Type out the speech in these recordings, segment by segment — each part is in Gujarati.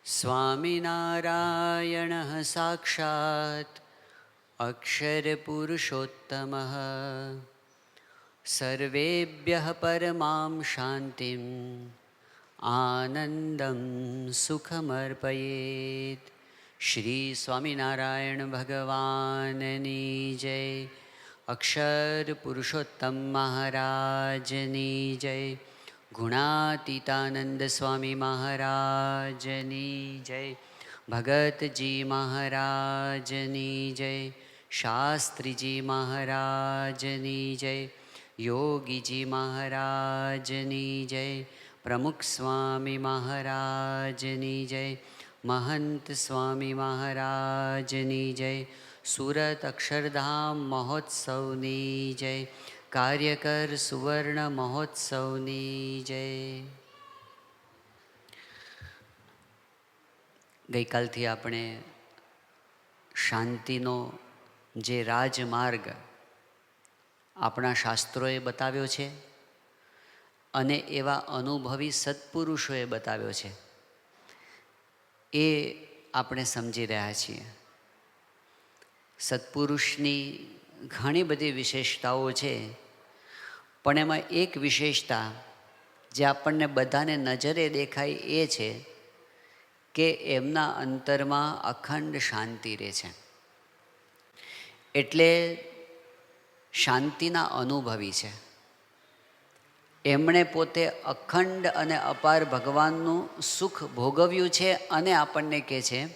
स्वामिनारायणः साक्षात् अक्षरपुरुषोत्तमः सर्वेभ्यः परमां शान्तिम् आनन्दं सुखमर्पयेत्। श्री स्वामिनारायण भगवाननी जय। अक्षर पुरुषोत्तम महाराजनी जय। गुणातीतानंद स्वामी महाराजनी जय। भगत जी महाराजनी जय। शास्त्री जी महाराजनी जय। योगी जी महाराजनी जय। प्रमुख स्वामी महाराजनी जय। महंत स्वामी महाराजनी जय। सूरत अक्षरधाम महोत्सवनी जय। कार्यकर सुवर्ण महोत्सवनी जय। गई कालथी आपणे शांतिनो जे राजमार्ग आपણા શાસ્ત્રોએ બતાવ્યો છે અને એવા અનુભવી સત્પુરુષોએ બતાવ્યો છે એ આપણે સમજી રહ્યા છીએ. સત્પુરુષની ઘણી બધી વિશેષતાઓ છે, પણ એમાં એક વિશેષતા જે આપણને બધાને નજરે દેખાય એ છે કે એમના અંતરમાં અખંડ શાંતિ રહે છે. એટલે શાંતિના અનુભવી છે. એમણે પોતે અખંડ અને અપાર ભગવાનનું સુખ ભોગવ્યું છે અને આપણને કહે છે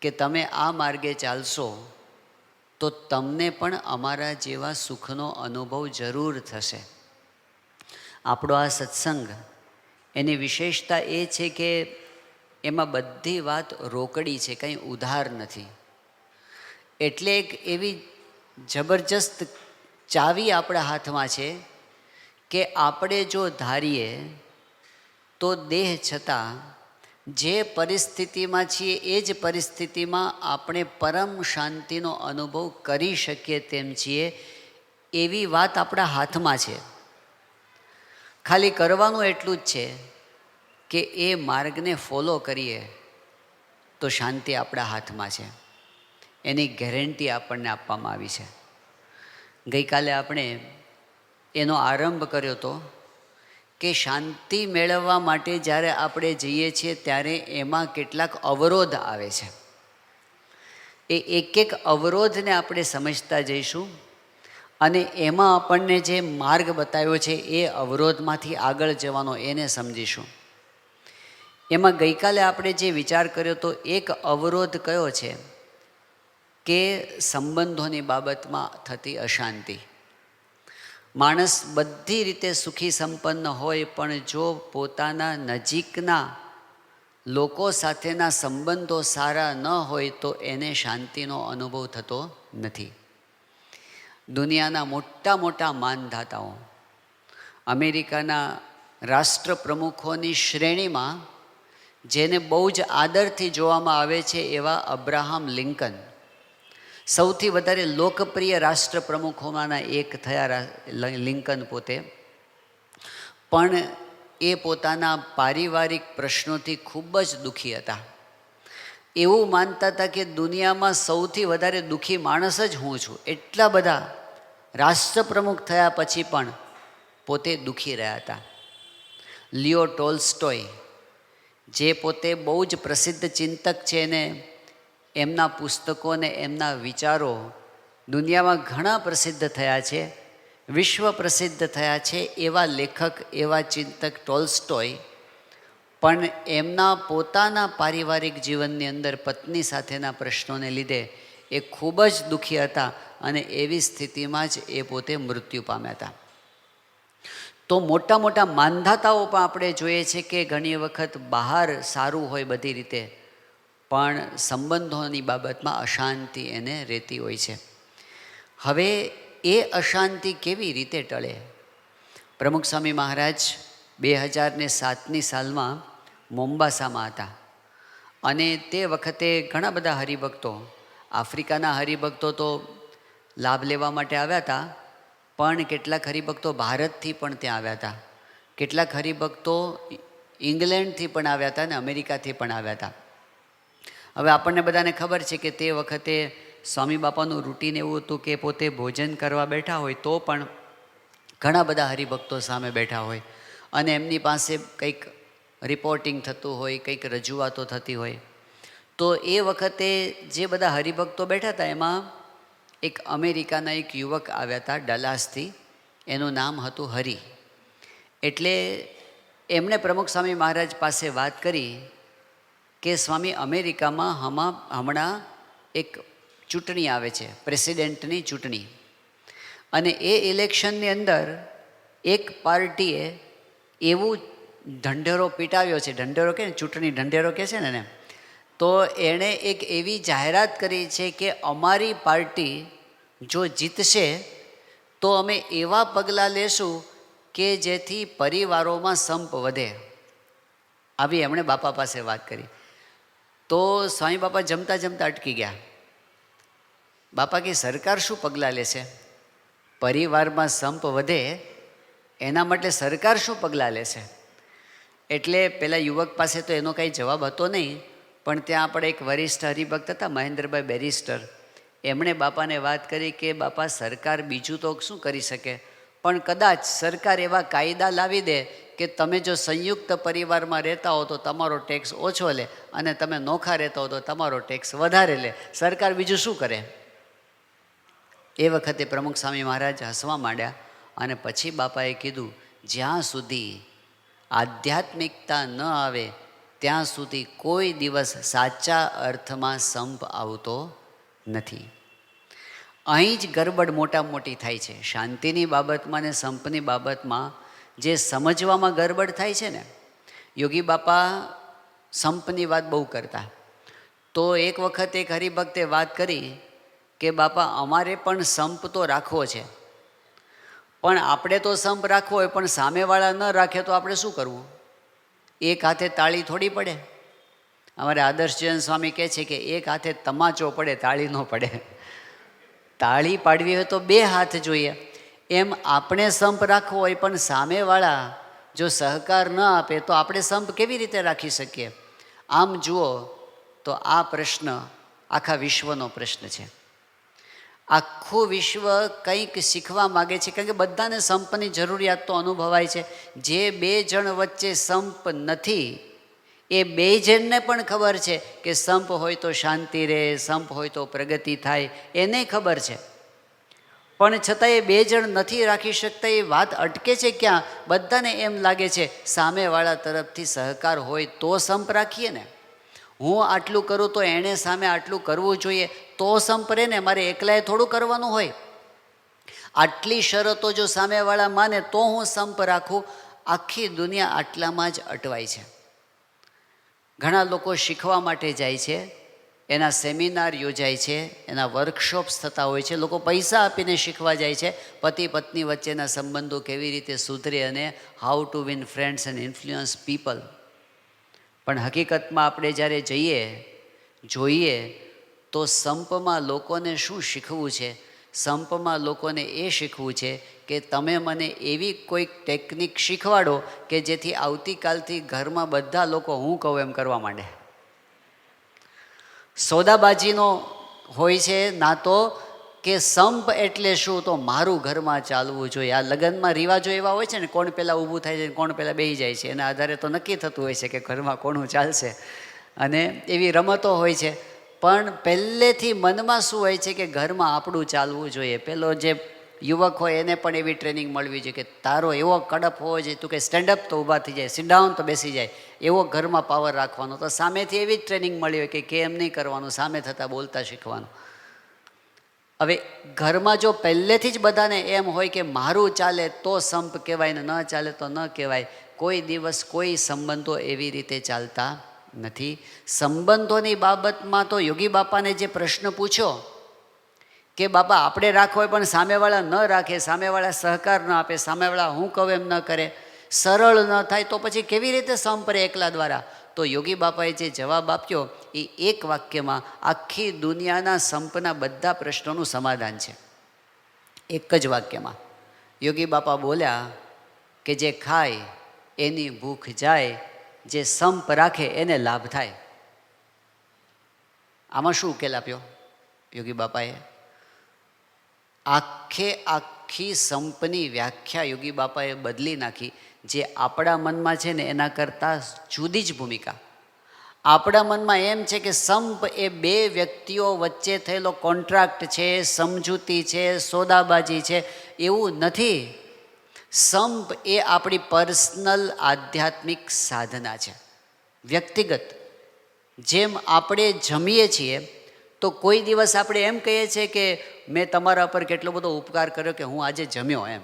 કે તમે આ માર્ગે ચાલશો તો તમને પણ અમારા જેવા સુખનો અનુભવ જરૂર થશે. આપણો આ સત્સંગ એની વિશેષતા એ છે કે એમાં બધી વાત રોકડી છે, કંઈ ઉધાર નથી. એટલે એક એવી જબરજસ્ત ચાવી આપણા હાથમાં છે કે આપણે જો ધારીએ તો દેહ છતાં જે પરિસ્થિતિમાં છીએ એ જ પરિસ્થિતિમાં આપણે પરમ શાંતિનો અનુભવ કરી શકીએ તેમ છીએ. એવી વાત આપણા હાથમાં છે. ખાલી કરવાનું એટલું જ છે કે એ માર્ગને ફોલો કરીએ તો શાંતિ આપણા હાથમાં છે. એની ગેરંટી આપણને આપવામાં આવી છે. ગઈકાલે આપણે એનો આરંભ કર્યો હતો કે શાંતિ મેળવવા માટે જ્યારે આપણે જઈએ છીએ ત્યારે એમાં કેટલાક અવરોધ આવે છે. એ એક એક અવરોધને આપણે સમજતા જઈશું અને એમાં આપણને જે માર્ગ બતાવ્યો છે એ અવરોધમાંથી આગળ જવાનો એને સમજીશું. એમાં ગઈકાલે આપણે જે વિચાર કર્યો તો એક અવરોધ કયો છે કે સંબંધોની બાબતમાં થતી અશાંતિ. માણસ બધી રીતે સુખી સંપન્ન હોય પણ જો પોતાના નજીકના લોકો સાથેના સંબંધો સારા ન હોય તો એને શાંતિનો અનુભવ થતો નથી. દુનિયાના મોટા મોટા માનધાતાઓ, અમેરિકાના રાષ્ટ્ર પ્રમુખોની શ્રેણીમાં જેને બહુ જ આદરથી જોવામાં આવે છે એવા અબ્રાહમ લિંકન સૌથી વધારે લોકપ્રિય રાષ્ટ્ર પ્રમુખોમાંના એક થયા લિંકન પોતે. પણ એ પોતાના પારિવારિક પ્રશ્નોથી ખૂબ જ દુઃખી હતા. એવું માનતા હતા કે દુનિયામાં સૌથી વધારે દુઃખી માણસ જ હું છું. એટલા બધા રાષ્ટ્ર પ્રમુખ થયા પછી પણ પોતે દુઃખી રહ્યા હતા. લિયો ટોલ્સ્ટોય જે પોતે બહુ જ પ્રસિદ્ધ ચિંતક છે ને એમના પુસ્તકો ને એમના વિચારો દુનિયામાં ઘણા પ્રસિદ્ધ થયા છે, વિશ્વ પ્રસિદ્ધ થયા છે. એવા લેખક, એવા ચિંતક ટોલ્સ્ટોય પણ એમના પોતાના પારિવારિક જીવનની અંદર પત્ની સાથેના પ્રશ્નોને લીધે એ ખૂબ જ દુઃખી હતા અને એવી સ્થિતિમાં જ એ પોતે મૃત્યુ પામ્યા હતા. તો મોટા મોટા માનધાતાઓ પણ આપણે જોઈએ છે કે ઘણી વખત બહાર સારું હોય બધી રીતે પણ સંબંધોની બાબતમાં અશાંતિ એને રહેતી હોય છે. હવે એ અશાંતિ કેવી રીતે ટળે? પ્રમુખ સ્વામી મહારાજ 2007ની સાલમાં મોમ્બાસામાં હતા અને તે વખતે ઘણા બધા હરિભક્તો, આફ્રિકાના હરિભક્તો તો લાભ લેવા માટે આવ્યા હતા, પણ કેટલાક હરિભક્તો ભારતથી પણ ત્યાં આવ્યા હતા. કેટલાક હરિભક્તો ઇંગ્લેન્ડથી પણ આવ્યા હતા અને અમેરિકાથી પણ આવ્યા હતા. હવે આપણને બધાને ખબર છે કે તે વખતે સ્વામી બાપાનું રૂટીન એવું હતું કે પોતે ભોજન કરવા બેઠા હોય તો પણ ઘણા બધા હરિભક્તો સામે બેઠા હોય અને એમની પાસે કંઈક રિપોર્ટિંગ થતું હોય, કંઈક રજૂઆતો થતી હોય. તો એ વખતે જે બધા હરિભક્તો બેઠા હતા એમાં એક અમેરિકાના એક યુવક આવ્યા હતા ડલાસથી. એનું નામ હતું હરિ. એટલે એમણે પ્રમુખ સ્વામી મહારાજ પાસે વાત કરી કે સ્વામી, અમેરિકામાં હમણાં એક ચૂંટણી આવે છે, પ્રેસિડેન્ટની ચૂંટણી, અને એ ઇલેક્શનની અંદર એક પાર્ટીએ એવું ઢંઢેરો પીટાવ્યો છે, ઢંઢેરો કે ચૂંટણી ઢંઢેરો કહે છે ને, તો એણે એક એવી જાહેરાત કરી છે કે અમારી પાર્ટી જો જીતશે તો અમે એવા પગલાં લેશું કે જેથી પરિવારોમાં સંપ વધે. આવી એમણે બાપા પાસે વાત કરી. તો સ્વામી બાપા જમતા જમતા અટકી ગયા. બાપા કે સરકાર શું પગલાં લેશે? પરિવારમાં સંપ વધે એના માટે સરકાર શું પગલાં લેશે? એટલે પેલા યુવક પાસે તો એનો કાંઈ જવાબ હતો નહીં, પણ ત્યાં આપણે એક વરિષ્ઠ હરિભક્ત હતા મહેન્દ્રભાઈ બેરિસ્ટર, એમણે બાપાને વાત કરી કે બાપા, સરકાર બીજું તો શું કરી શકે, પણ કદાચ સરકાર એવા કાયદા લાવી દે કે તમે જો સંયુક્ત પરિવારમાં રહેતા હો તો તમારો ટેક્સ ઓછો લે અને તમે નોખા રહેતા હો તો તમારો ટેક્સ વધારે લે. સરકાર બીજું શું કરે? એ વખતે પ્રમુખ સ્વામી મહારાજ હસવા માંડ્યા અને પછી બાપાએ કીધું, જ્યાં સુધી આધ્યાત્મિકતા ન આવે ત્યાં સુધી કોઈ દિવસ સાચા અર્થમાં સંપ આવતો નથી. અહીં જ ગરબડ મોટામાં મોટી થાય છે. શાંતિની બાબતમાં ને સંપની બાબતમાં જે સમજવામાં ગરબડ થાય છે ને, યોગી બાપા સંપની વાત બહુ કરતા. તો એક વખત એક હરિભક્તે વાત કરી કે બાપા, અમારે પણ સંપ તો રાખવો છે, પણ આપણે તો સંપ રાખવો હોય પણ સામેવાળા ન રાખે તો આપણે શું કરવું? એક હાથે તાળી થોડી પડે. અમારે આદર્શજીવન સ્વામી કહે છે કે એક હાથે તમાચો પડે, તાળી ન પડે. તાળી પાડવી હોય તો બે હાથ જોઈએ. એમ આપણે સંપ રાખવો હોય પણ સામેવાળા જો સહકાર ન આપે તો આપણે સંપ કેવી રીતે રાખી શકીએ? આમ જુઓ તો આ પ્રશ્ન આખા વિશ્વનો પ્રશ્ન છે. આખું વિશ્વ કંઈક શીખવા માગે છે, કારણ કે બધાને સંપની જરૂરિયાત તો અનુભવાય છે. જે બે જણ વચ્ચે સંપ નથી એ બે જણને પણ ખબર છે કે સંપ હોય તો શાંતિ રહે, સંપ હોય તો પ્રગતિ થાય, એને ખબર છે. પણ છતાં એ બે જણ નથી રાખી શકતા. એ વાત અટકે છે ક્યાં? બધાને એમ લાગે છે સામેવાળા તરફથી સહકાર હોય તો સંપ રાખીએ ને. હું આટલું કરું તો એણે સામે આટલું કરવું જોઈએ તો સંપ રહે ને, મારે એકલાએ થોડું કરવાનું હોય. આટલી શરતો જો સામેવાળા માને તો હું સંપ રાખું. આખી દુનિયા આટલામાં જ અટવાય છે. ઘણા લોકો શીખવા માટે જાય છે, એના સેમિનાર યોજાય છે, એના વર્કશોપ્સ થતા હોય છે, લોકો પૈસા આપીને શીખવા જાય છે પતિ પત્ની વચ્ચેના સંબંધો કેવી રીતે સુધરે અને how to win friends and influence people. પણ હકીકતમાં આપણે જ્યારે જોઈએ તો સંપમાં લોકોને શું શીખવું છે? સંપમાં લોકોને એ શીખવું છે કે તમે મને એવી કોઈક ટેકનિક શીખવાડો કે જેથી આવતીકાલથી ઘરમાં બધા લોકો હું કહું એમ કરવા માંડે. સોદાબાજીનો હોય છે નાતો કે સંપ એટલે શું? તો મારું ઘરમાં ચાલવું જોઈએ. આ લગ્નમાં રિવાજો એવા હોય છે ને, કોણ પહેલાં ઊભું થાય છે, કોણ પહેલાં બેસી જાય છે, એના આધારે તો નક્કી થતું હોય છે કે ઘરમાં કોનું ચાલશે. અને એવી રમતો હોય છે. પણ પહેલેથી મનમાં શું હોય છે કે ઘરમાં આપણું ચાલવું જોઈએ. પેલો જે યુવક હોય એને પણ એવી ટ્રેનિંગ મળવી જોઈએ કે તારો એવો કડપ હોવો જોઈએ, તું કે સ્ટેન્ડઅપ તો ઊભા થઈ જાય, સિટ ડાઉન તો બેસી જાય, એવો ઘરમાં પાવર રાખવાનો. તો સામેથી એવી જ ટ્રેનિંગ મળી હોય કે કેમ નહીં કરવાનું, સામે થતાં બોલતા શીખવાનું. હવે ઘરમાં જો પહેલેથી જ બધાને એમ હોય કે મારું ચાલે તો સંપ કહેવાય ને ન ચાલે તો ન કહેવાય, કોઈ દિવસ કોઈ સંબંધો એવી રીતે ચાલતા નથી. સંબંધોની બાબતમાં તો યોગી બાપાને જે પ્રશ્ન પૂછ્યો કે બાપા આપણે રાખવો હોય પણ સામેવાળા ન રાખે, સામેવાળા સહકાર ન આપે, સામેવાળા હું કહું એમ ન કરે, સરળ ન થાય તો પછી કેવી રીતે સંપ રહે એકલા દ્વારા? તો યોગી બાપાએ જે જવાબ આપ્યો એ એક વાક્યમાં આખી દુનિયાના સંપના બધા પ્રશ્નોનું સમાધાન છે. એક જ વાક્યમાં યોગી બાપા બોલ્યા કે જે ખાય એની ભૂખ જાય જે સંપ રાખે એને લાભ થાય. આમાં શું ઉકેલ આપ્યો યોગી બાપાએ? આખી સંપની વ્યાખ્યા યોગી બાપાએ બદલી નાખી. જે આપણા મનમાં છે ને એના કરતાં જુદી જ ભૂમિકા. આપણા મનમાં એમ છે કે સંપ એ બે વ્યક્તિઓ વચ્ચે થયેલો કોન્ટ્રાક્ટ છે, સમજૂતી છે, સોદાબાજી છે. એવું નથી. સંપ એ આપણી પર્સનલ આધ્યાત્મિક સાધના છે, વ્યક્તિગત. જેમ આપણે જમીએ છીએ તો કોઈ દિવસ આપણે એમ કહીએ છીએ કે મેં તમારા પર કેટલો બધો ઉપકાર કર્યો કે હું આજે જમ્યો. એમ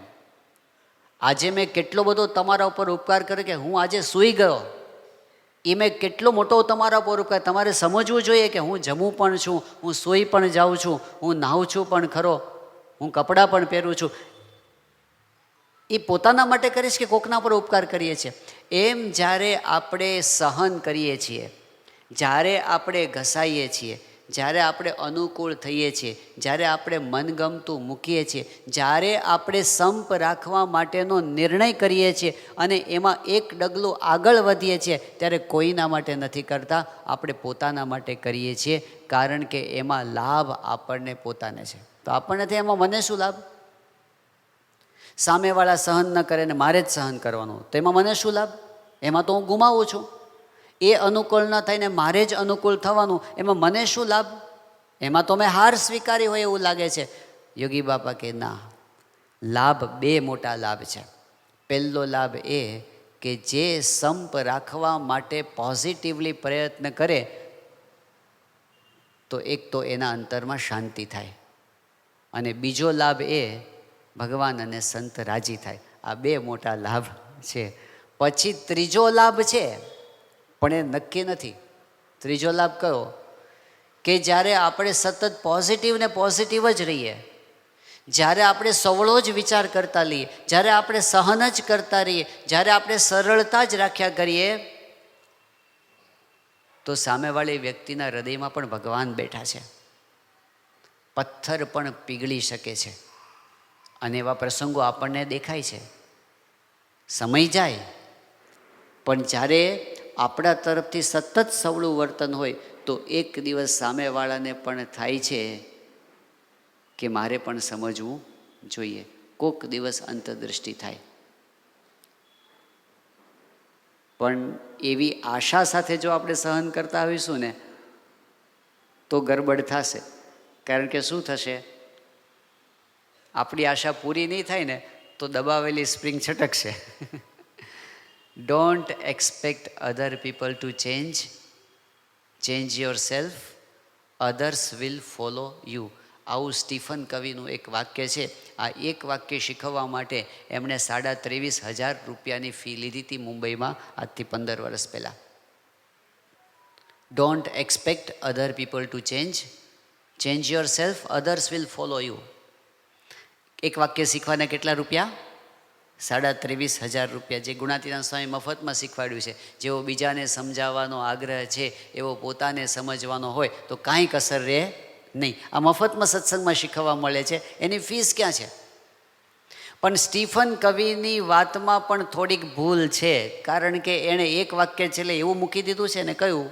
આજે મેં કેટલો બધો તમારા ઉપર ઉપકાર કર્યો કે હું આજે સૂઈ ગયો. એ મેં કેટલો મોટો તમારા ઉપર ઉપકાર. તમારે સમજવું જોઈએ કે હું જમું પણ છું, હું સૂઈ પણ જાઉં છું, હું નાહું છું પણ ખરો, હું કપડાં પણ પહેરું છું. એ પોતાના માટે કરીશ કે કોકના પર ઉપકાર કરીએ છીએ? એમ જ્યારે આપણે સહન કરીએ છીએ, જ્યારે આપણે ઘસાઈએ છીએ, જ્યારે આપણે અનુકૂળ થઈએ છીએ, જ્યારે આપણે મનગમતું મૂકીએ છીએ, જ્યારે આપણે સંપ રાખવા માટેનો નિર્ણય કરીએ છીએ અને એમાં એક ડગલું આગળ વધીએ છીએ, ત્યારે કોઈના માટે નથી કરતા, આપણે પોતાના માટે કરીએ છીએ. કારણ કે એમાં લાભ આપણને પોતાને છે. તો આપણને એમાં મને શું લાભ? સામેવાળા સહન ન કરે ને મારે જ સહન કરવાનું, તો એમાં મને શું લાભ? એમાં તો હું ગુમાવું છું. એ અનુકૂળ ન થઈને મારે જ અનુકૂળ થવાનું, એમાં મને શું લાભ? એમાં તો મેં હાર સ્વીકારી હોય એવું લાગે છે. યોગી બાપા કે ના, લાભ બે મોટા લાભ છે. પહેલો લાભ એ કે જે સંપ રાખવા માટે પોઝિટિવલી પ્રયત્ન કરે તો એક તો એના અંતરમાં શાંતિ થાય, અને બીજો લાભ એ ભગવાન અને સંત રાજી થાય. આ બે મોટા લાભ છે. પછી ત્રીજો લાભ છે, પણ એ નક્કી નથી. ત્રીજો લાભ કયો? કે જ્યારે આપણે સતત પોઝિટિવ ને પોઝિટિવ જ રહીએ, જ્યારે આપણે સવળો જ વિચાર કરતા લઈએ, જ્યારે આપણે સહન જ કરતા રહીએ, જ્યારે આપણે સરળતા જ રાખ્યા કરીએ, તો સામેવાળી વ્યક્તિના હૃદયમાં પણ ભગવાન બેઠા છે. પથ્થર પણ પીગળી શકે છે. અને એવા પ્રસંગો આપણને દેખાય છે. સમય જાય પણ જ્યારે આપણા તરફથી સતત સવળું વર્તન હોય તો એક દિવસ સામેવાળાને પણ થાય છે કે મારે પણ સમજવું જોઈએ. કોક દિવસ અંતર્દૃષ્ટિ થાય. પણ એવી આશા સાથે જો આપણે સહન કરતા હોઈશું ને તો ગરબડ થશે. કારણ કે શું થશે? આપણી આશા પૂરી નહીં થાય ને તો દબાવેલી સ્પ્રિંગ છટકશે. Don't expect other people to change. Change yourself, others will follow you. આવું સ્ટીફન કવિનું એક વાક્ય છે. આ એક વાક્ય શીખવવા માટે એમણે 23,500 રૂપિયાની ફી લીધી હતી મુંબઈમાં, આજથી 15 વર્ષ પહેલાં. Don't expect other people to change. Change yourself, others will follow you. એક વાક્ય શીખવાના કેટલા રૂપિયા? 23,500 રૂપિયા. જે ગુણાતીતાનંદ સ્વામી મફતમાં શીખવાડ્યું છે. જેવો બીજાને સમજાવવાનો આગ્રહ છે એવો પોતાને સમજવાનો હોય તો કાંઈ કસર રહે નહીં. આ મફતમાં સત્સંગમાં શીખવવા મળે છે, એની ફીસ ક્યાં છે? પણ સ્ટીફન કવિની વાતમાં પણ થોડીક ભૂલ છે. કારણ કે એણે એક વાક્ય છેલ્લે એવું મૂકી દીધું છે ને, કયું?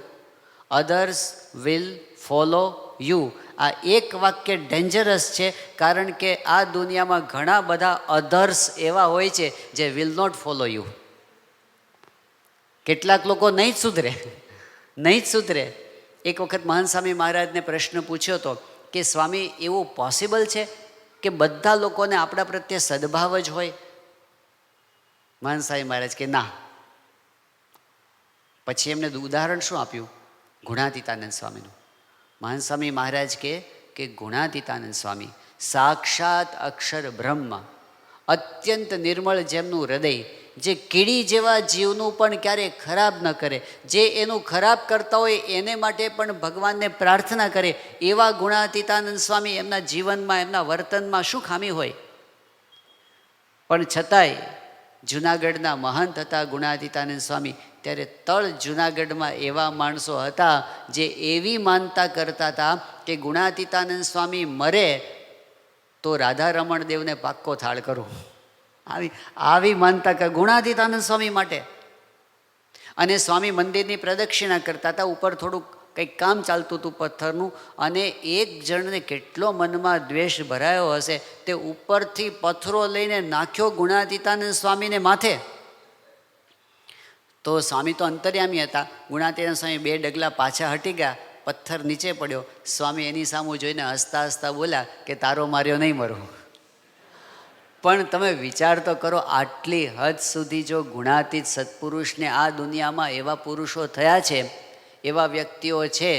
Others will follow you. આ એક વાક્ય ડેન્જરસ છે. કારણ કે આ દુનિયામાં ઘણા બધા અધર્સ એવા હોય છે જે વિલ નોટ ફોલો યુ. કેટલાક લોકો નહીં જ સુધરે, નહીં જ સુધરે. એક વખત મહાન સ્વામી મહારાજને પ્રશ્ન પૂછ્યો હતો કે સ્વામી, એવું પોસિબલ છે કે બધા લોકોને આપણા પ્રત્યે સદભાવ જ હોય? મહાન સ્વામી મહારાજ કે ના. પછી એમને ઉદાહરણ શું આપ્યું? ગુણાતીતાનંદ સ્વામીનું. મહાન સ્વામી મહારાજ કે ગુણાતીતાનંદ સ્વામી સાક્ષાત અક્ષર બ્રહ્મ, અત્યંત નિર્મળ જેમનું હૃદય, જે કીડી જેવા જીવનું પણ ક્યારેય ખરાબ ન કરે, જે એનું ખરાબ કરતા હોય એને માટે પણ ભગવાનને પ્રાર્થના કરે, એવા ગુણાતીતાનંદ સ્વામી, એમના જીવનમાં, એમના વર્તનમાં શું ખામી હોય? પણ છતાંય જુનાગઢના મહંત હતા ગુણાતીતાનંદ સ્વામી. ત્યારે તળ જુનાગઢમાં એવા માણસો હતા જે એવી માનતા કરતા હતા કે ગુણાતીતાનંદ સ્વામી મરે તો રાધારમણ દેવને પાક્કો થાળ કરું. આવી માનતા કર ગુણાતીતાનંદ સ્વામી માટે. અને સ્વામી મંદિરની પ્રદક્ષિણા કરતા હતા. ઉપર થોડુંક કંઈક કામ ચાલતું હતું પથ્થરનું, અને એક જણને કેટલો મનમાં દ્વેષ ભરાયો હશે, તે ઉપરથી પથ્થરો લઈને નાખ્યો ગુણાતીતાનંદ સ્વામીને માથે. તો સ્વામી તો અંતર્યામી હતા. ગુણાતીતાનંદ સ્વામી 2 ડગલા પાછા હટી ગયા, પથ્થર નીચે પડ્યો. સ્વામી એની સામું જોઈને હસતા હસતા બોલ્યા કે તારો માર્યો નહીં મરું. પણ તમે વિચાર તો કરો, આટલી હદ સુધી જો ગુણાતીત સત્પુરુષને આ દુનિયામાં એવા પુરુષો થયા છે, એવા વ્યક્તિઓ છે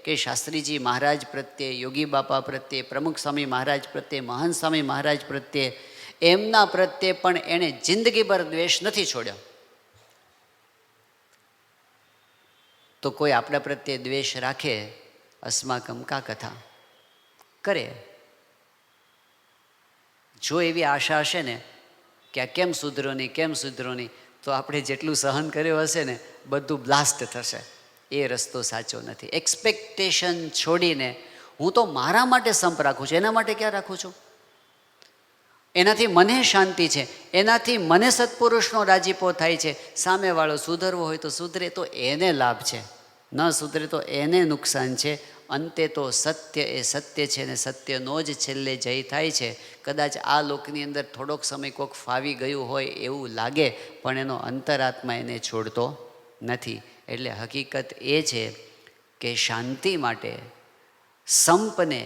કે શાસ્ત્રીજી મહારાજ પ્રત્યે, યોગી બાપા પ્રત્યે, પ્રમુખ સ્વામી મહારાજ પ્રત્યે, મહંત સ્વામી મહારાજ પ્રત્યે, એમના પ્રત્યે પણ એણે જિંદગીભર દ્વેષ નથી છોડ્યો. તો કોઈ આપણા પ્રત્યે દ્વેષ રાખે, અસ્માકમ કા કથા કરે. જો એવી આશા હશે ને કે આ કેમ સુધરો નહીં, કેમ સુધરો નહીં, તો આપણે જેટલું સહન કર્યું હશે ને બધું બ્લાસ્ટ થશે. એ રસ્તો સાચો નથી. એક્સપેક્ટેશન છોડીને હું તો મારા માટે સંપ રાખું છું, એના માટે ક્યાં રાખું છું? એનાથી મને શાંતિ છે, એનાથી મને સત્પુરુષનો રાજીપો થાય છે. સામેવાળો સુધરવો હોય તો સુધરે તો એને લાભ છે, ન સુધરે તો એને નુકસાન છે. અંતે તો સત્ય એ સત્ય છે ને સત્યનો જ છેલ્લે જય થાય છે. કદાચ આ લોકની અંદર થોડોક સમય કોઈક ફાવી ગયું હોય એવું લાગે, પણ એનો અંતરાત્મા એને છોડતો નથી. એટલે હકીકત એ છે કે શાંતિ માટે સંપને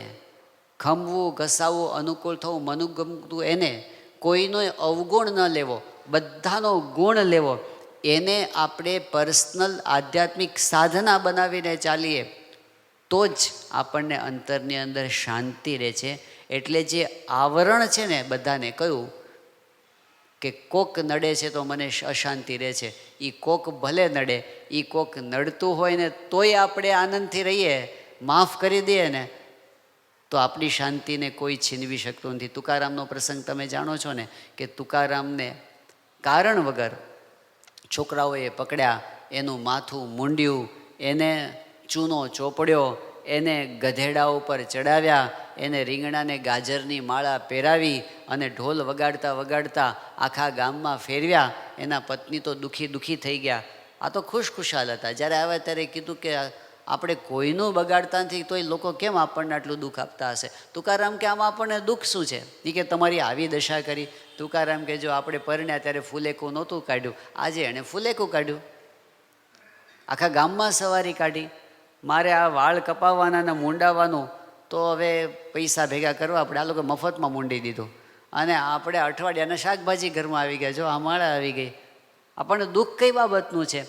ખમવું, ઘસાવવું, અનુકૂળ થવું, મનુગમતું, એને કોઈનો અવગુણ ન લેવો, બધાનો ગુણ લેવો. એને આપણે પર્સનલ આધ્યાત્મિક સાધના બનાવીને ચાલીએ તો જ આપણને અંતરની અંદર શાંતિ રહે છે. એટલે જે આવરણ છે ને બધાને કહ્યું કે કોક નડે છે તો મને અશાંતિ રહે છે, એ કોક ભલે નડે, એ કોક નડતું હોય ને તોય આપણે આનંદથી રહીએ, માફ કરી દઈએ ને, તો આપણી શાંતિને કોઈ છીનવી શકતું નથી. તુકારામનો પ્રસંગ તમે જાણો છો ને, કે તુકારામને કારણ વગર છોકરાઓએ પકડ્યા, એનું માથું મૂંડ્યું, એને ચૂનો ચોપડ્યો, એને ગધેડા ઉપર ચડાવ્યા, એને રીંગણાને ગાજરની માળા પહેરાવી અને ઢોલ વગાડતા વગાડતા આખા ગામમાં ફેરવ્યા. એના પત્ની તો દુઃખી થઈ ગયા. આ તો ખુશખુશાલ હતા. જ્યારે આવ્યા ત્યારે કીધું કે આપણે કોઈનું બગાડતા નથી, તોય લોકો કેમ આપણને આટલું દુઃખ આપતા હશે? તુકારામ કે આમાં આપણને દુઃખ શું છે? એ કે તમારી આવી દશા કરી. તુકારામ કે જો આપણે પરણ્યા ત્યારે ફૂલેકું નહોતું કાઢ્યું, આજે એણે ફૂલેકું કાઢ્યું, આખા ગામમાં સવારી કાઢી. મારે આ વાળ કપાવવાના ને મૂંડાવવાનું તો હવે પૈસા ભેગા કરવા આપણે, આ લોકો મફતમાં મૂંડી દીધું. અને આપણે અઠવાડિયાના શાકભાજી ઘરમાં આવી ગયા, જો આ માળા આવી ગઈ. આપણને દુઃખ કઈ બાબતનું છે?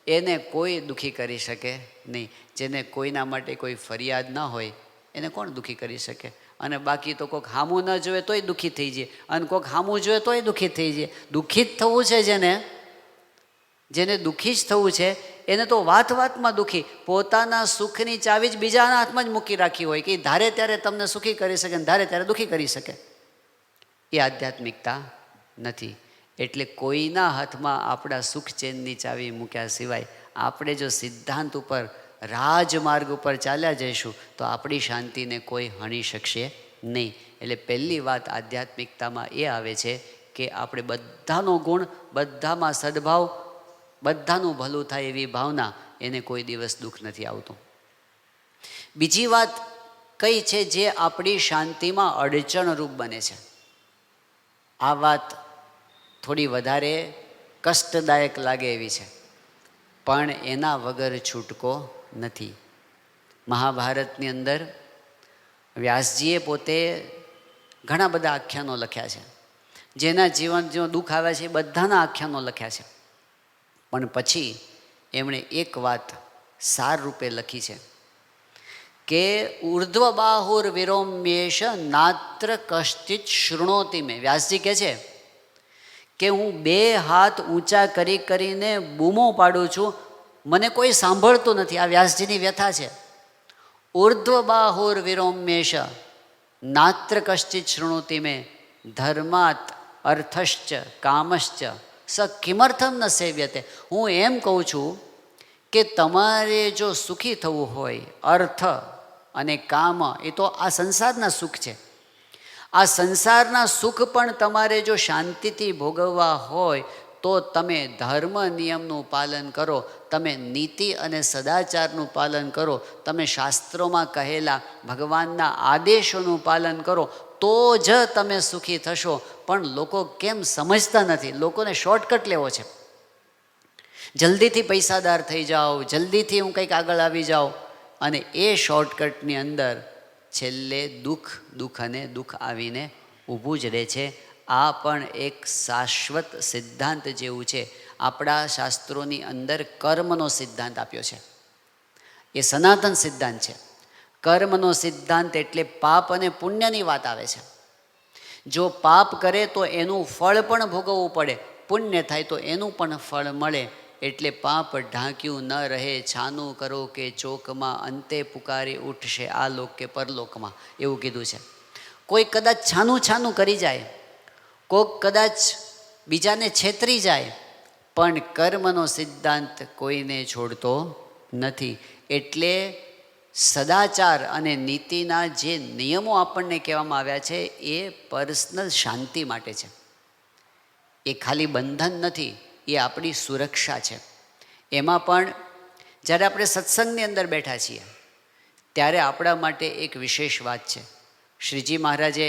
એને કોઈ દુઃખી કરી શકે નહીં. જેને કોઈના માટે કોઈ ફરિયાદ ન હોય એને કોણ દુઃખી કરી શકે? અને બાકી તો કોઈક હામું ન જોવે તોય દુઃખી થઈ જાય, અને કોઈક હામું જોવે તોય દુઃખી થઈ જાય. દુઃખી જ થવું છે જેને દુઃખી જ થવું છે, એને તો વાતમાં દુઃખી, પોતાના સુખની ચાવી જ બીજાના હાથમાં જ મૂકી રાખી હોય કે ધારે ત્યારે તમને સુખી કરી શકે ને ધારે ત્યારે દુઃખી કરી શકે. એ આધ્યાત્મિકતા નથી. એટલે કોઈના હાથમાં આપણા સુખ ચેનની ચાવી મૂક્યા સિવાય આપણે જો સિદ્ધાંત ઉપર, રાજમાર્ગ ઉપર ચાલ્યા જઈશું તો આપણી શાંતિને કોઈ હણી શકશે નહીં. એટલે પહેલી વાત આધ્યાત્મિકતામાં એ આવે છે કે આપણે બધાનો ગુણ, બધામાં સદભાવ, બધાનું ભલું થાય એવી ભાવના, એને કોઈ દિવસ દુઃખ નથી આવતું. બીજી વાત કઈ છે જે આપણી શાંતિમાં અડચણરૂપ બને છે? આ વાત થોડી વધારે કષ્ટદાયક લાગે એવી છે, પણ એના વગર છૂટકો નથી. મહાભારતની અંદર વ્યાસજીએ પોતે ઘણા બધા આખ્યાનો લખ્યા છે. જેના જીવન જો દુઃખ આવે છે એ બધાના આખ્યાનો લખ્યા છે. પણ પછી એમણે એક વાત સાર રૂપે લખી છે કે ઉર્ધ્વ બાહુર વિરોમ્યેશ નાત્ર કશ્ચિત શૃણોતિ મેં. વ્યાસજી કહે છે કે હું 2 હાથ ઊંચા કરીને બૂમો પાડું છું, મને કોઈ સાંભળતું નથી. આ વ્યાસજીની વ્યથા છે. ઉર્ધ્વ બાહુર વિરોમ્યેશ નાત્ર કશ્ચિત શૃણોતિ મેં ધર્માત અર્થશ્ચ કામશ્ચ સ કિમર્થમ ન સેવ્યતે. હું એમ કહું છું કે તમારે જો સુખી થવું હોય, અર્થ અને કામ એ તો આ સંસારના સુખ છે. આ સંસારના સુખ પણ તમારે જો શાંતિથી ભોગવવા હોય તો તમે ધર્મ નિયમનું પાલન કરો, તમે નીતિ અને સદાચારનું પાલન કરો, તમે શાસ્ત્રોમાં કહેલા ભગવાનના આદેશોનું પાલન કરો, તો જ તમે સુખી થશો. પણ લોકો કેમ સમજતા નથી? લોકોને શોર્ટકટ લેવો છે. જલ્દીથી પૈસાદાર થઈ જાઓ, જલ્દીથી હું કંઈક આગળ આવી જાઉં, અને એ શોર્ટકટની અંદર છેલ્લે દુઃખ અને દુઃખ આવીને ઊભું જ રહે છે. આ પણ એક શાશ્વત સિદ્ધાંત જેવું છે. આપણા શાસ્ત્રોની અંદર કર્મનો સિદ્ધાંત આપ્યો છે. એ સનાતન સિદ્ધાંત છે. કર્મનો સિદ્ધાંત એટલે પાપ અને પુણ્યની વાત આવે છે. જો પાપ કરે તો એનું ફળ પણ ભોગવવું પડે, પુણ્ય થાય તો એનું પણ ફળ મળે. એટલે પાપ ઢાંક્યું ન રહે, છાનું કરો કે ચોકમાં, અંતે પુકારી ઉઠશે આ લોક કે પરલોકમાં, એવું કીધું છે. કોઈ કદાચ છાનું કરી જાય, કોક કદાચ બીજાને છેતરી જાય, પણ કર્મનો સિદ્ધાંત કોઈને છોડતો નથી. એટલે સદાચાર અને નીતિના જે નિયમો આપણને કહેવામાં આવ્યા છે એ પર્સનલ શાંતિ માટે છે. એ ખાલી બંધન નથી, એ આપણી સુરક્ષા છે. એમાં પણ જ્યારે આપણે સત્સંગની અંદર બેઠા છીએ ત્યારે આપણા માટે એક વિશેષ વાત છે. શ્રીજી મહારાજે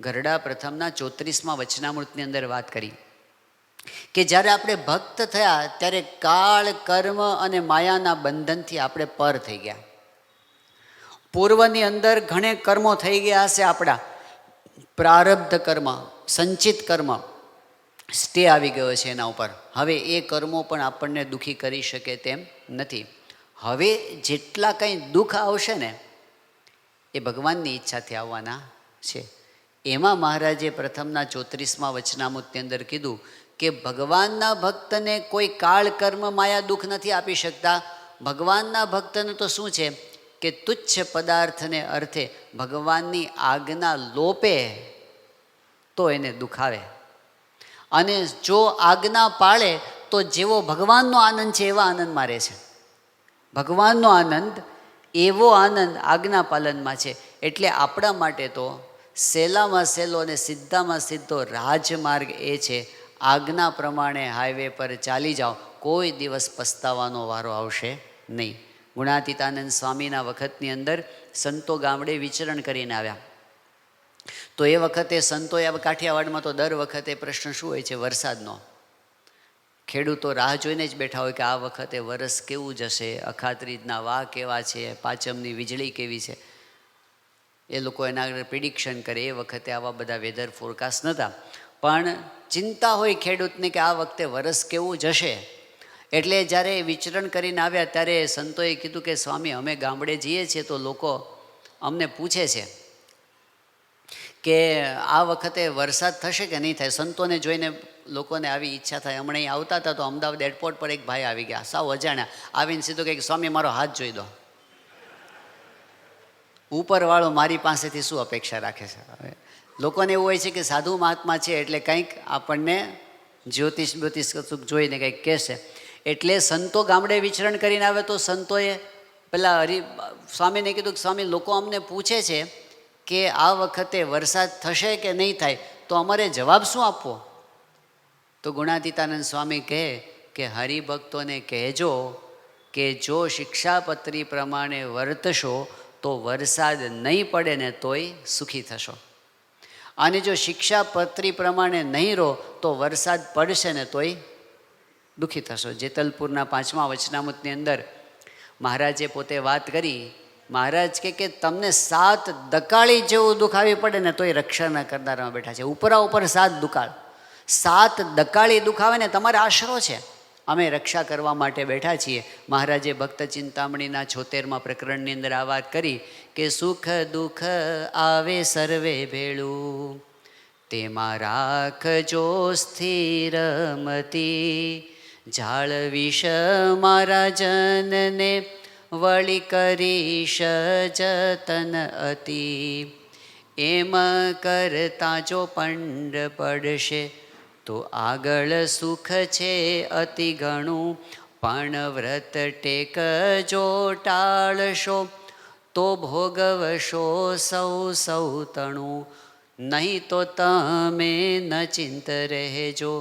ગરડા પ્રથમના 34મા વચનામૃતની અંદર વાત કરી કે જ્યારે આપણે ભક્ત થયા ત્યારે કાળ, કર્મ અને માયાના બંધનથી આપણે પર થઈ ગયા. પૂર્વની અંદર ઘણે કર્મો થઈ ગયા હશે, આપણા પ્રારબ્ધ કર્મ, સંચિત કર્મ, સ્ટે આવી ગયો છે એના ઉપર. હવે એ કર્મો પણ આપણને દુઃખી કરી શકે તેમ નથી. હવે જેટલા કંઈ દુઃખ આવશે ને એ ભગવાનની ઈચ્છાથી આવવાના છે. એમાં મહારાજે પ્રથમના 34મા વચનામૃતની અંદર કીધું કે ભગવાનના ભક્તને કોઈ કાળ, કર્મ, માયા દુઃખ નથી આપી શકતા. ભગવાનના ભક્તને તો શું છે કે તુચ્છ પદાર્થને અર્થે ભગવાનની આજ્ઞા લોપે તો એને દુઃખ આવે, અને જો આજ્ઞા પાળે તો જેવો ભગવાનનો આનંદ છે એવા આનંદમાં રહે છે. ભગવાનનો આનંદ એવો આનંદ આજ્ઞા પાલનમાં છે. એટલે આપણા માટે તો સહેલામાં સહેલો અને સીધામાં સીધો રાજમાર્ગ એ છે, આજ્ઞા પ્રમાણે હાઈવે પર ચાલી જાઓ, કોઈ દિવસ પસ્તાવાનો વારો આવશે નહીં. ગુણાતીતાનંદ સ્વામીના વખતની અંદર સંતો ગામડે વિચરણ કરીને આવ્યા. તો એ વખતે સંતોએ, કાઠિયાવાડમાં તો દર વખતે પ્રશ્ન શું હોય છે? વરસાદનો. ખેડૂતો રાહ જોઈને જ બેઠા હોય કે આ વખતે વરસ કેવું જશે, અખાત્રીજના વાહ કેવા છે, પાંચમની વીજળી કેવી છે. એ લોકો એના આગળ પ્રિડિક્શન કરે. એ વખતે આવા બધા વેધર ફોરકાસ્ટ નહોતા, પણ ચિંતા હોય ખેડૂતને કે આ વખતે વરસ કેવું જશે. એટલે જ્યારે વિચરણ કરીને આવ્યા ત્યારે સંતોએ કીધું કે સ્વામી, અમે ગામડે જઈએ છીએ તો લોકો અમને પૂછે છે કે આ વખતે વરસાદ થશે કે નહીં થાય. સંતોને જોઈને લોકોને આવી ઈચ્છા થાય. હમણાં અહીં આવતા હતા તો અમદાવાદ એરપોર્ટ પર એક ભાઈ આવી ગયા, સાવ અજાણ્યા, આવીને સીધું કહે કે સ્વામી મારો હાથ જોઈ દો. ઉપરવાળો મારી પાસેથી શું અપેક્ષા રાખે છે? હવે લોકોને એવું હોય છે કે સાધુ મહાત્મા છે એટલે કંઈક આપણને જ્યોતિષ કશુંક જોઈને કંઈક કહેશે. એટલે સંતો ગામડે વિચરણ કરીને આવે તો સંતોએ પેલા સ્વામીને કીધું કે સ્વામી, લોકો અમને પૂછે છે કે આ વખતે વરસાદ થશે કે નહીં થાય, તો અમારે જવાબ શું આપવો? તો ગુણાતીતાનંદ સ્વામી કહે કે હરિભક્તોને કહેજો કે જો શિક્ષાપત્રી પ્રમાણે વર્તશો તો વરસાદ નહીં પડે ને તોય સુખી થશો, અને જો શિક્ષાપત્રી પ્રમાણે નહીં રહો તો વરસાદ પડશે ને તોય દુઃખી થશો. જેતલપુરના 5મા વચનામૃતની અંદર મહારાજે પોતે વાત કરી. મહારાજ કે તમને 7 દકાળી જેવું દુઃખ આવી પડે ને તોય રક્ષા ન કરનારામાં બેઠા છે. ઉપરા ઉપર 7 દુકાળ, 7 દકાળી દુઃખ આવે ને તમારે આશરો છે, અમે રક્ષા કરવા માટે બેઠા છીએ. મહારાજે ભક્ત ચિંતામણીના 76મા પ્રકરણની અંદર આ વાત કરી કે સુખ દુઃખ આવે સર્વે ભેળું, તેમાં રાખજો સ્થિર મતી, જાળવીશ મારા જનને વળી કરીશ જતન અતિ, એમ કરતા જો પંડ પડશે તો આગળ સુખ છે અતિ ઘણું, પણ વ્રત ટેક જો ટાળશો તો ભોગવશો સૌ તણું, નહીં તો તમે ન ચિંત રહેજો,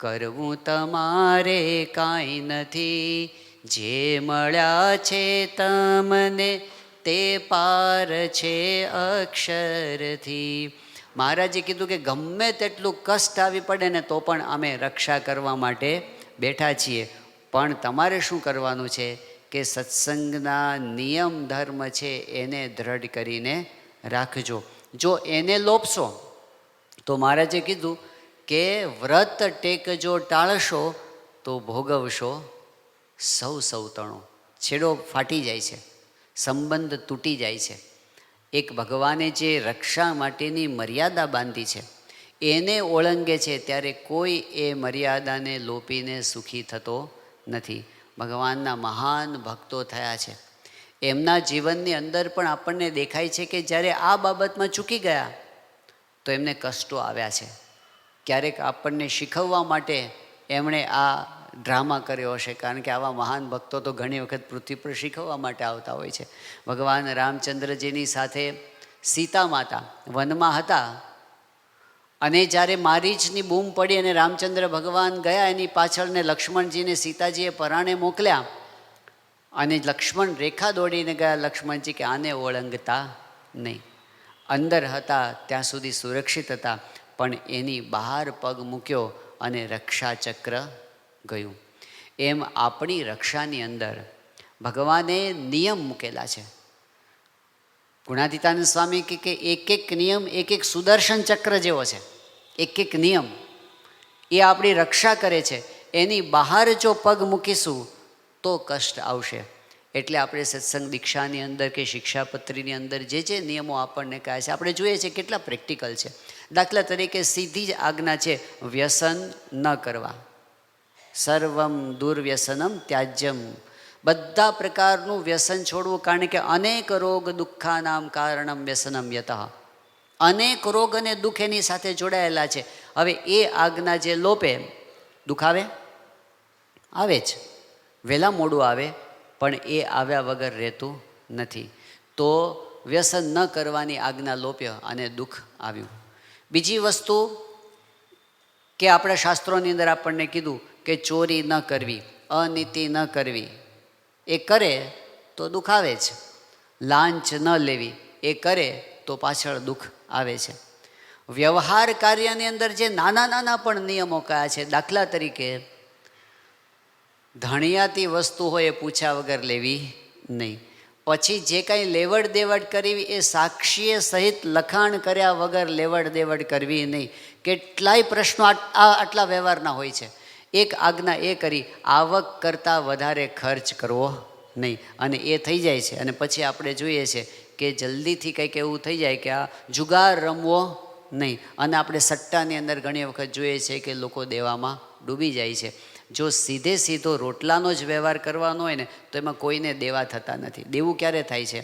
કરવું તમારે કાંઈ નથી, જે મળ્યા છે તમને તે પાર છે અક્ષરથી. મહારાજે કીધું કે ગમે તેટલું કષ્ટ આવી પડે ને તો પણ અમે રક્ષા કરવા માટે બેઠા છીએ, પણ તમારે શું કરવાનું છે કે સત્સંગના નિયમ ધર્મ છે એને દ્રઢ કરીને રાખજો. જો એને લોપશો તો મહારાજે કીધું કે વ્રત ટેકજો ટાળશો તો ભોગવશો સૌ સૌતણો. છેડો ફાટી જાય છે, સંબંધ તૂટી જાય છે. એક ભગવાને જે રક્ષા માટેની મર્યાદા બાંધી છે એને ઓળંગે છે ત્યારે કોઈ એ મર્યાદાને લોપીને સુખી થતો નથી. ભગવાનના મહાન ભક્તો થયા છે, એમના જીવનની અંદર પણ આપણને દેખાય છે કે જ્યારે આ બાબતમાં ચૂકી ગયા તો એમને કષ્ટો આવ્યા છે. ક્યારેક આપણને શીખવવા માટે એમણે આ ડ્રામા કર્યો હશે, કારણ કે આવા મહાન ભક્તો તો ઘણી વખત પૃથ્વી પર શીખવવા માટે આવતા હોય છે. ભગવાન રામચંદ્રજીની સાથે સીતા માતા વનમાં હતા અને જ્યારે મારીચની બૂમ પડી અને રામચંદ્ર ભગવાન ગયા એની પાછળ ને લક્ષ્મણજીને સીતાજીએ પરાણે મોકલ્યા અને લક્ષ્મણ રેખા દોડીને ગયા. લક્ષ્મણજી કે આને ઓળંગતા નહીં. અંદર હતા ત્યાં સુધી સુરક્ષિત હતા, પણ એની બહાર પગ મૂક્યો અને રક્ષાચક્ર ગયું. એમ આપણી રક્ષાની અંદર ભગવાને નિયમ મૂકેલા છે. ગુણાતીતાનંદ સ્વામી કે એક એક નિયમ એક એક સુદર્શન ચક્ર જેવો છે. એક એક નિયમ એ આપણી રક્ષા કરે છે. એની બહાર જો પગ મૂકીશું તો કષ્ટ આવશે. એટલે આપણે સત્સંગ દીક્ષાની અંદર કે શિક્ષાપત્રીની અંદર જે જે નિયમો આપણને કહે છે આપણે જોઈએ છીએ કેટલા પ્રેક્ટિકલ છે. દાખલા તરીકે સીધી જ આજ્ઞા છે વ્યસન ન કરવા. સર્વમ દુર્વ્યસનમ ત્યાજ્યમ. બધા પ્રકારનું વ્યસન છોડવું, કારણ કે અનેક રોગ દુઃખાનામ કારણમ વ્યસનમ યતઃ. અનેક રોગ અને દુઃખ એની સાથે જોડાયેલા છે. હવે એ આજ્ઞા જે લોપે દુઃખ આવે આવે જ, વહેલા મોડું આવે, પણ એ આવ્યા વગર રહેતું નથી. તો વ્યસન ન કરવાની આજ્ઞા લોપ્ય અને દુઃખ આવ્યું. બીજી વસ્તુ કે આપણા શાસ્ત્રોની અંદર આપણને કીધું કે ચોરી ન કરવી, અનીતિ ન કરવી. એ કરે તો દુઃખ આવે છે. લાંચ ન લેવી, એ કરે તો પાછળ દુઃખ આવે છે. વ્યવહાર કાર્યની અંદર જે નાના નાના પણ નિયમો કયા છે, દાખલા તરીકે ધણિયાતી વસ્તુ હોય એ પૂછ્યા વગર લેવી નહીં. પછી જે કાંઈ લેવડ દેવડ કરવી એ સાક્ષીએ સહિત લખાણ કર્યા વગર લેવડ દેવડ કરવી નહીં. કેટલાય પ્રશ્નો આટલા વ્યવહારના હોય છે. એક આજ્ઞા એ કરી, આવક કરતાં વધારે ખર્ચ કરવો નહીં, અને એ થઈ જાય છે. અને પછી આપણે જોઈએ છે કે જલ્દીથી કંઈક એવું થઈ જાય કે આ જુગાર રમવો નહીં. અને આપણે સટ્ટાની અંદર ઘણી વખત જોઈએ છે કે લોકો દેવામાં ડૂબી જાય છે. જો સીધે સીધો રોટલાનો જ વ્યવહાર કરવાનો હોય ને તો એમાં કોઈને દેવા થતા નથી. દેવું ક્યારે થાય છે?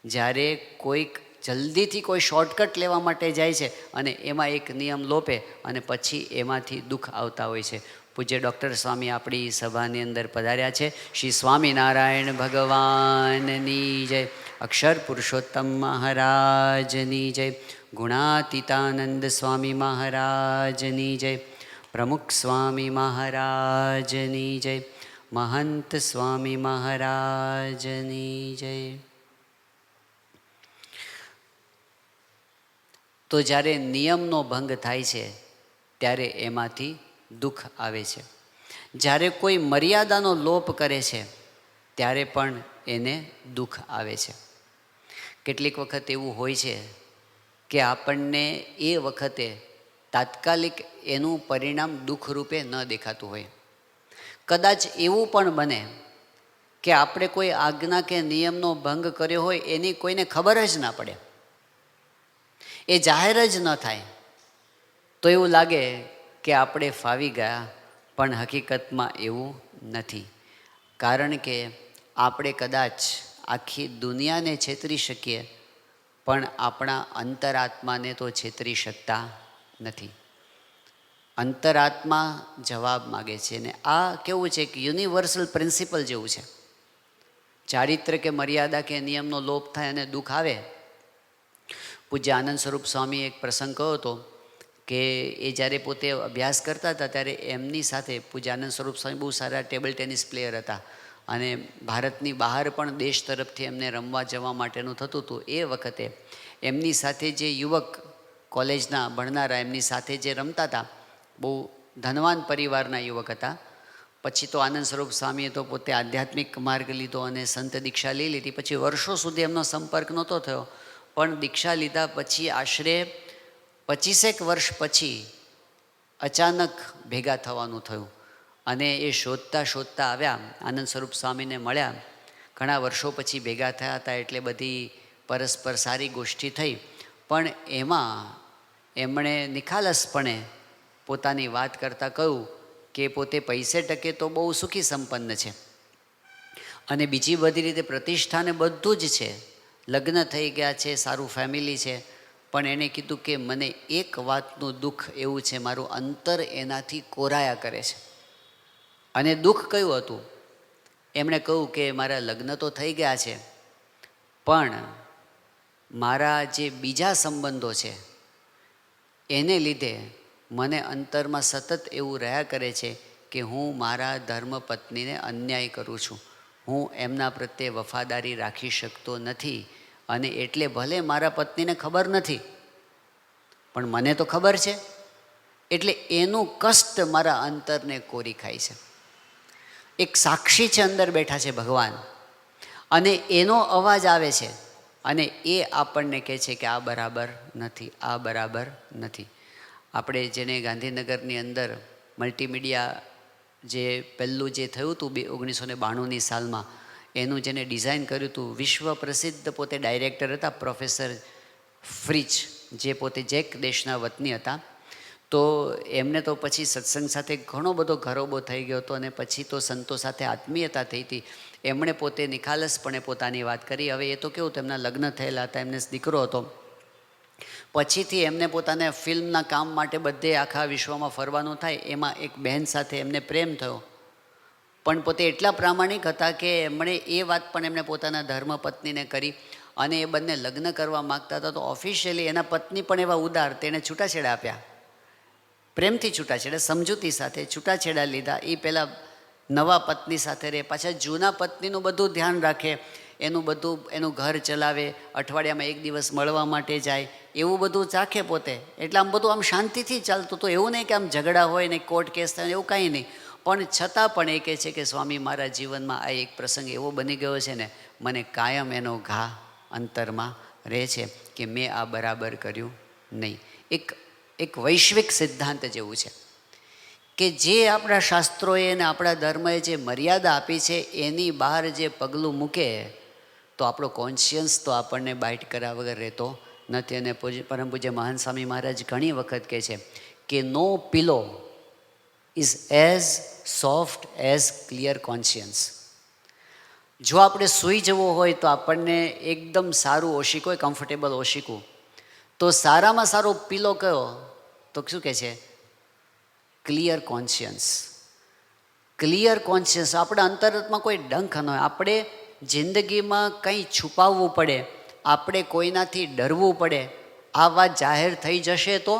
જ્યારે કોઈક જલ્દીથી કોઈ શોર્ટકટ લેવા માટે જાય છે અને એમાં એક નિયમ લોપે અને પછી એમાંથી દુઃખ આવતા હોય છે. પૂજ્ય ડૉક્ટર સ્વામી આપણી સભાની અંદર પધાર્યા છે. શ્રી સ્વામિનારાયણ ભગવાનની જય. અક્ષર પુરુષોત્તમ મહારાજની જય. ગુણાતીતાનંદ સ્વામી મહારાજની જય. પ્રમુખ સ્વામી મહારાજની જય. મહંત સ્વામી મહારાજની જય. તો જ્યારે નિયમનો ભંગ થાય છે ત્યારે એમાંથી દુઃખ આવે છે. જ્યારે કોઈ મર્યાદાનો લોપ કરે છે ત્યારે પણ એને દુઃખ આવે છે. કેટલીક વખત એવું હોય છે કે આપણને એ વખતે તાત્કાલિક એનું પરિણામ દુઃખરૂપે ન દેખાતું હોય. કદાચ એવું પણ બને કે આપણે કોઈ આજ્ઞા કે નિયમનો ભંગ કર્યો હોય એની કોઈને ખબર જ ના પડે, એ જાહેર જ ન થાય, તો એવું લાગે કે આપણે ફાવી ગયા, પણ હકીકતમાં એવું નથી. કારણ કે આપણે કદાચ આખી દુનિયાને છેતરી શકીએ પણ આપણા અંતરાત્માને તો છેતરી શકતા નથી. અંતરાત્મા જવાબ માગે છે. ને આ કેવું છે કે યુનિવર્સલ પ્રિન્સિપલ જેવું છે. ચારિત્ર કે મર્યાદા કે નિયમનો લોપ થાય અને દુઃખ આવે. પૂજ્ય આનંદ સ્વરૂપ સ્વામી એક પ્રસંગ કહ્યો હતો કે એ જ્યારે પોતે અભ્યાસ કરતા હતા ત્યારે એમની સાથે પૂજ્યાનંદ સ્વરૂપ સ્વામી બહુ સારા ટેબલ ટેનિસ પ્લેયર હતા અને ભારતની બહાર પણ દેશ તરફથી એમને રમવા જવા માટેનું થતું હતું. એ વખતે એમની સાથે જે યુવક કોલેજના ભણનારા એમની સાથે જે રમતા હતા, બહુ ધનવાન પરિવારના યુવક હતા. પછી તો આનંદ સ્વરૂપ સ્વામીએ તો પોતે આધ્યાત્મિક માર્ગ લીધો અને સંત દીક્ષા લઈ લીધી. પછી વર્ષો સુધી એમનો સંપર્ક નહોતો થયો, પણ દીક્ષા લીધા પછી આશરે 25 વર્ષ પછી અચાનક ભેગા થવાનું થયું અને એ શોધતા શોધતા આવ્યા, આનંદ સ્વરૂપ સ્વામીને મળ્યા. ઘણા વર્ષો પછી ભેગા થયા હતા એટલે બધી પરસ્પર સારી ગોષ્ઠી થઈ. પણ એમાં એમણે નિખાલસપણે પોતાની વાત કરતાં કહ્યું કે પોતે પૈસે ટકે તો બહુ સુખી સંપન્ન છે અને બીજી બધી રીતે પ્રતિષ્ઠાને બધું જ છે, લગ્ન થઈ ગયા છે, સારું ફેમિલી છે. પણ એણે કીધું કે મને એક વાતનું દુઃખ એવું છે, મારું અંતર એનાથી કોરાયા કરે છે. અને દુઃખ કયું હતું? એમણે કહ્યું કે મારા લગ્ન તો થઈ ગયા છે, પણ મારા જે બીજા સંબંધો છે એને લીધે મને અંતરમાં સતત એવું રહ્યા કરે છે કે હું મારા ધર્મપત્નીને અન્યાય કરું છું, હું એમના પ્રત્યે વફાદારી રાખી શકતો નથી. અને એટલે ભલે મારા પત્નીને ખબર નથી, પણ મને તો ખબર છે, એટલે એનું કષ્ટ મારા અંતરને કોરી ખાય છે. એક સાક્ષી છે, અંદર બેઠા છે ભગવાન, અને એનો અવાજ આવે છે અને એ આપણને કહે છે કે આ બરાબર નથી, આ બરાબર નથી. આપણે જેને ગાંધીનગરની અંદર મલ્ટીમીડિયા જે પહેલું જે થયું હતું 1992ની સાલમાં, એનું જેને ડિઝાઇન કર્યું હતું, વિશ્વ પ્રસિદ્ધ પોતે ડાયરેક્ટર હતા પ્રોફેસર ફ્રિચ, જે પોતે જેક દેશના વતની હતા. તો એમને તો પછી સત્સંગ સાથે ઘણો બધો ઘરોબો થઈ ગયો હતો અને પછી તો સંતો સાથે આત્મીયતા થઈ હતી. એમણે પોતે નિખાલસપણે પોતાની વાત કરી. હવે એ તો કેવું, તેમના લગ્ન થયેલા હતા, એમને દીકરો હતો. પછીથી એમને પોતાના ફિલ્મના કામ માટે બધે આખા વિશ્વમાં ફરવાનું થાય. એમાં એક બહેન સાથે એમને પ્રેમ થયો, પણ પોતે એટલા પ્રામાણિક હતા કે એમણે એ વાત પણ એમણે પોતાના ધર્મપત્નીને કરી અને એ બંને લગ્ન કરવા માગતા હતા. તો ઓફિશિયલી એના પત્ની પણ એવા ઉદાર, તેણે છૂટાછેડા આપ્યા, પ્રેમથી છૂટાછેડા, સમજૂતી સાથે છૂટાછેડા લીધા. એ પહેલાં નવા પત્ની સાથે રહે, પાછા જૂના પત્નીનું બધું ધ્યાન રાખે, એનું ઘર ચલાવે, અઠવાડિયામાં એક દિવસ મળવા માટે જાય, એવું બધું રાખે પોતે. એટલે આમ બધું આમ શાંતિથી ચાલતું હતું. એવું નહીં કે આમ ઝઘડા હોય ને કોર્ટ કેસ થાય, એવું કાંઈ નહીં. પણ છતાં પણ એ કહે છે કે સ્વામી, મારા જીવનમાં આ એક પ્રસંગ એવો બની ગયો છે ને, મને કાયમ એનો ઘા અંતરમાં રહે છે કે મેં આ બરાબર કર્યું નહીં. એક વૈશ્વિક સિદ્ધાંત જેવું છે કે જે આપણા શાસ્ત્રોએ અને આપણા ધર્મએ જે મર્યાદા આપી છે એની બહાર જે પગલું મૂકે તો આપણો કોન્શિયન્સ તો આપણને બાઇટ કર્યા વગર રહેતો નથી. અને પરમ પૂજ્ય મહાન સ્વામી મહારાજ ઘણી વખત કહે છે કે no pillow is as soft as clear conscience. જો આપણે સૂઈ જવું હોય તો આપણને એકદમ સારું ઓશીકું હોય, કમ્ફર્ટેબલ ઓશીકું, તો સારામાં સારો પીલો કયો? તો શું કહે છે? Clear conscience. Clear conscience. આપણા અંતરમાં કોઈ ડંખ ન હોય, આપણે જિંદગીમાં કંઈ છુપાવવું પડે, આપણે કોઈનાથી ડરવું પડે, આ વાત જાહેર થઈ જશે તો,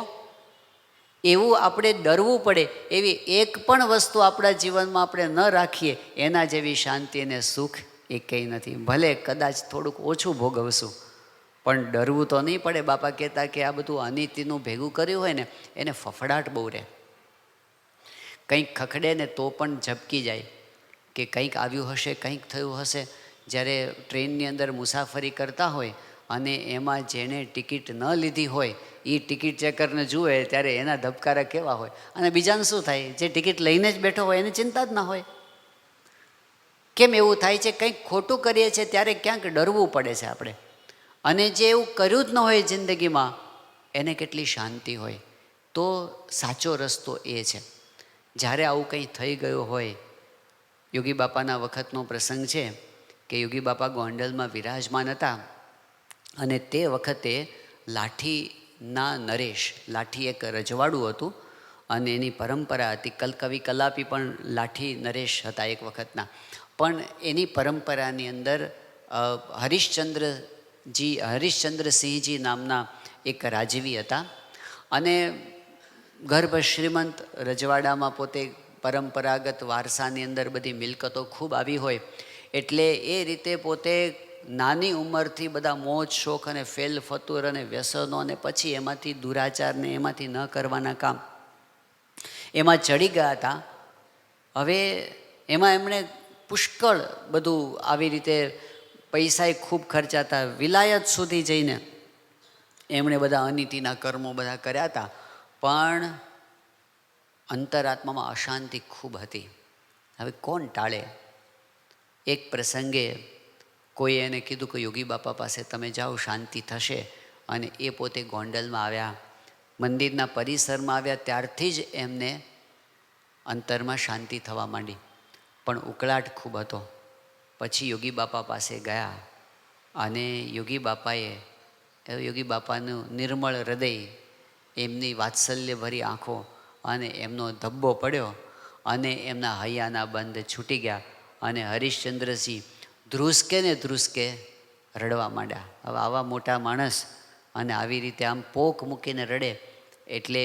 એવું આપણે ડરવું પડે, એવી એક પણ વસ્તુ આપણા જીવનમાં આપણે ન રાખીએ, એના જેવી શાંતિ અને સુખ એ કંઈ નથી. ભલે કદાચ થોડુંક ઓછું ભોગવશું, પણ ડરવું તો નહીં પડે. બાપા કહેતા કે આ બધું અનિતિનું ભેગું કર્યું હોય ને, એને ફફડાટ બહુ રહે. કંઈક ખખડે ને તો પણ ઝબકી જાય કે કંઈક આવ્યું હશે, કંઈક થયું હશે. જ્યારે ટ્રેનની અંદર મુસાફરી કરતા હોય અને એમાં જેણે ટિકિટ ન લીધી હોય એ ટિકિટ ચેકરને જુએ ત્યારે એના ધબકારા કેવા હોય. અને બીજાને શું થાય? જે ટિકિટ લઈને જ બેઠો હોય એને ચિંતા જ ના હોય. કેમ એવું થાય છે? કંઈક ખોટું કરીએ છીએ ત્યારે ક્યાંક ડરવું પડે છે આપણે. અને જે એવું કર્યું જ ન હોય જિંદગીમાં એને કેટલી શાંતિ હોય. તો સાચો રસ્તો એ છે. જ્યારે આવું કંઈ થઈ ગયું હોય, યોગી બાપાના વખતનો પ્રસંગ છે કે યોગી બાપા ગોંડલમાં વિરાજમાન હતા અને તે વખતે લાઠીના નરેશ, લાઠી એક રજવાડું હતું અને એની પરંપરા હતી. કવિ કલાપી પણ લાઠી નરેશ હતા એક વખતના. પણ એની પરંપરાની અંદર હરિશ્ચંદ્રસિંહજી નામના એક રાજવી હતા અને ગર્ભ શ્રીમંત રજવાડામાં પોતે પરંપરાગત વારસાની અંદર બધી મિલકતો ખૂબ આવી હોય એટલે એ રીતે પોતે નાની ઉંમરથી બધા મોજ શોખ અને ફેલ ફતુર અને વ્યસનો અને પછી એમાંથી દુરાચારને એમાંથી ન કરવાના કામ એમાં ચડી ગયા હતા. હવે એમાં એમણે પુષ્કળ બધું આવી રીતે પૈસાએ ખૂબ ખર્ચાતા, વિલાયત સુધી જઈને એમણે બધા અનીતિના કર્મો બધા કર્યા હતા, પણ અંતરાત્મામાં અશાંતિ ખૂબ હતી. હવે કોણ ટાળે? એક પ્રસંગે કોઈ એને કીધું કે યોગી બાપા પાસે તમે જાઓ, શાંતિ થશે. અને એ પોતે ગોંડલમાં આવ્યા, મંદિરના પરિસરમાં આવ્યા, ત્યારથી જ એમને અંતરમાં શાંતિ થવા માંડી, પણ ઉકળાટ ખૂબ હતો. પછી યોગી બાપા પાસે ગયા અને યોગી બાપાનું નિર્મળ હૃદય, એમની વાત્સલ્યભરી આંખો અને એમનો ધબ્બો પડ્યો અને એમના હૈયાના બંધ છૂટી ગયા અને હરિશ્ચંદ્રસિંહ ધ્રુસકે ને ધ્રુસકે રડવા માંડ્યા. હવે આવા મોટા માણસ અને આવી રીતે આમ પોક મૂકીને રડે એટલે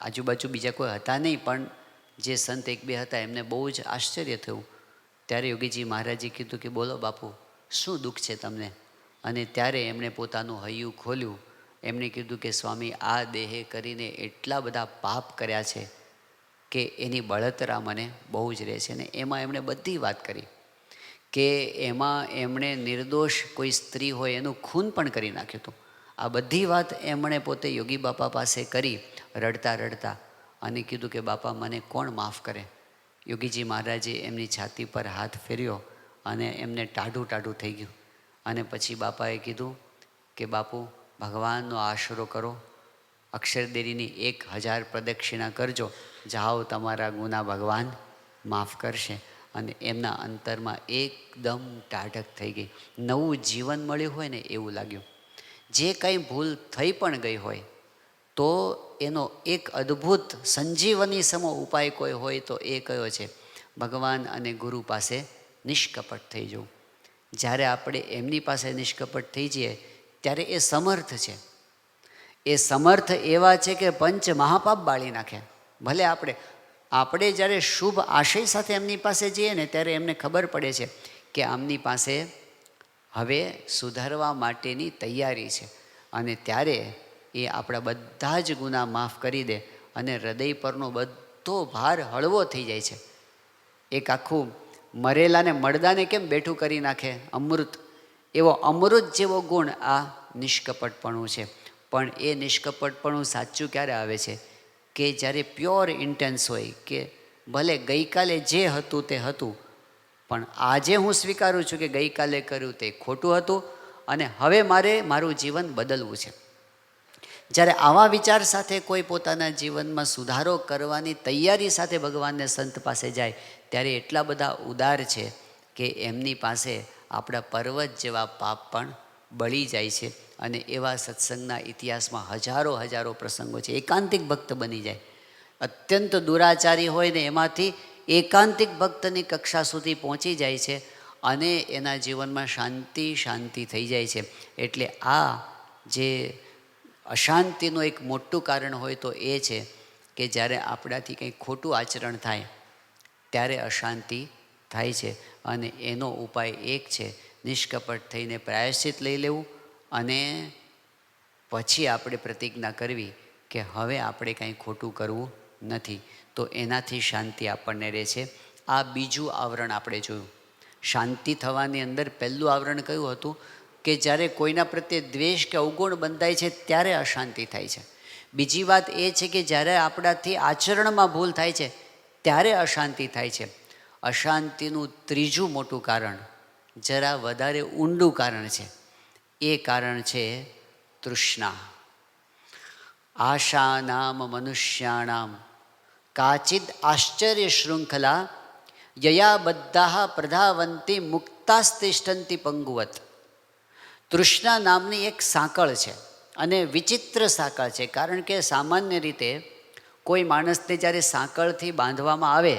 આજુબાજુ બીજા કોઈ હતા નહીં, પણ જે સંત એક બે હતા એમને બહુ જ આશ્ચર્ય થયું. ત્યારે યોગીજી મહારાજે કીધું કે બોલો બાપુ, શું દુઃખ છે તમને? અને ત્યારે એમણે પોતાનું હૈયું ખોલ્યું. એમણે કીધું કે સ્વામી, આ દેહે કરીને એટલા બધા પાપ કર્યા છે કે એની બળતરા મને બહુ જ રહે છે. અને એમાં એમણે બધી વાત કરી કે એમાં એમણે નિર્દોષ કોઈ સ્ત્રી હોય એનું ખૂન પણ કરી નાખ્યું હતું. આ બધી વાત એમણે પોતે યોગી બાપા પાસે કરી રડતા રડતા, અને કીધું કે બાપા મને કોણ માફ કરે? યોગીજી મહારાજે એમની છાતી પર હાથ ફેર્યો અને એમને ટાઢું ટાઢું થઈ ગયું. અને પછી બાપાએ કીધું કે બાપુ, ભગવાનનો આશરો કરો, અક્ષરદેરીની 1000 પ્રદક્ષિણા કરજો, જાઓ તમારા ગુના ભગવાન માફ કરશે. અને એમના અંતરમાં એકદમ ટાઢક થઈ ગઈ, નવું જીવન મળ્યું હોય ને એવું લાગ્યું. જે કંઈ ભૂલ થઈ પણ ગઈ હોય તો એનો એક અદ્ભુત સંજીવની સમો ઉપાય કોઈ હોય તો એ કયો છે? ભગવાન અને ગુરુ પાસે નિષ્કપટ થઈ જવું. જ્યારે આપણે એમની પાસે નિષ્કપટ થઈ જઈએ ત્યારે એ સમર્થ છે. એ સમર્થ એવા છે કે પંચ મહાપાપ બાળી નાખે. ભલે આપણે જ્યારે શુભ આશય સાથે એમની પાસે જઈએ ને ત્યારે એમને ખબર પડે છે કે આમની પાસે હવે સુધારવા માટેની તૈયારી છે, અને ત્યારે એ આપણા બધા જ ગુના માફ કરી દે અને હૃદય પરનો બધો ભાર હળવો થઈ જાય છે. એક આખું મરેલાને મળદાને કેમ બેઠું કરી નાખે અમૃત, એવો અમૃત જેવો ગુણ આ નિષ્કપટપણું છે. પણ એ નિષ્કપટપણું સાચું ક્યારે આવે છે? કે જ્યારે પ્યોર ઇન્ટેન્સ હોય કે ભલે ગઈકાલે જે હતું તે હતું, પણ આજે હું સ્વીકારું છું કે ગઈકાલે કર્યું તે ખોટું હતું અને હવે મારે મારું જીવન બદલવું છે. જ્યારે આવા વિચાર સાથે કોઈ પોતાના જીવનમાં સુધારો કરવાની તૈયારી સાથે ભગવાનને સંત પાસે જાય ત્યારે એટલા બધા ઉદાર છે કે એમની પાસે આપણા પર્વત જેવા પાપ પણ બળી જાય છે. અને એવા સત્સંગના ઇતિહાસમાં હજારો પ્રસંગો છે. એકાંતિક ભક્ત બની જાય, અત્યંત દુરાચારી હોય ને એમાંથી એકાંતિક ભક્તની કક્ષા સુધી પહોંચી જાય છે અને એના જીવનમાં શાંતિ થઈ જાય છે. એટલે આ જે અશાંતિનું એક મોટું કારણ હોય તો એ છે કે જ્યારે આપણાથી કંઈ ખોટું આચરણ થાય ત્યારે અશાંતિ થાય છે. અને એનો ઉપાય એક છે, નિષ્કપટ થઈને પ્રાયશ્ચિત લઈ લેવું અને પછી આપણે પ્રતિજ્ઞા કરવી કે હવે આપણે કાંઈ ખોટું કરવું નથી. તો એનાથી શાંતિ આપણને રહે છે. આ બીજું આવરણ આપણે જોયું. શાંતિ થવાની અંદર પહેલું આવરણ કયું હતું? કે જ્યારે કોઈના પ્રત્યે દ્વેષ કે અવગુણ બંધાય છે ત્યારે અશાંતિ થાય છે. બીજી વાત એ છે કે જ્યારે આપણાથી આચરણમાં ભૂલ થાય છે ત્યારે અશાંતિ થાય છે. અશાંતિનું ત્રીજું મોટું કારણ, જરા વધારે ઊંડું કારણ છે, એ કારણ છે તૃષ્ણા. આશા નામ મનુષ્યાણામ કાચિદ આશ્ચર્ય શૃંખલા યયા બધા પ્રધાવંતી મુક્તાસ્તિષ્ઠંતી પંગુવત. તૃષ્ણા નામની એક સાંકળ છે અને વિચિત્ર સાંકળ છે. કારણ કે સામાન્ય રીતે કોઈ માણસને જ્યારે સાંકળથી બાંધવામાં આવે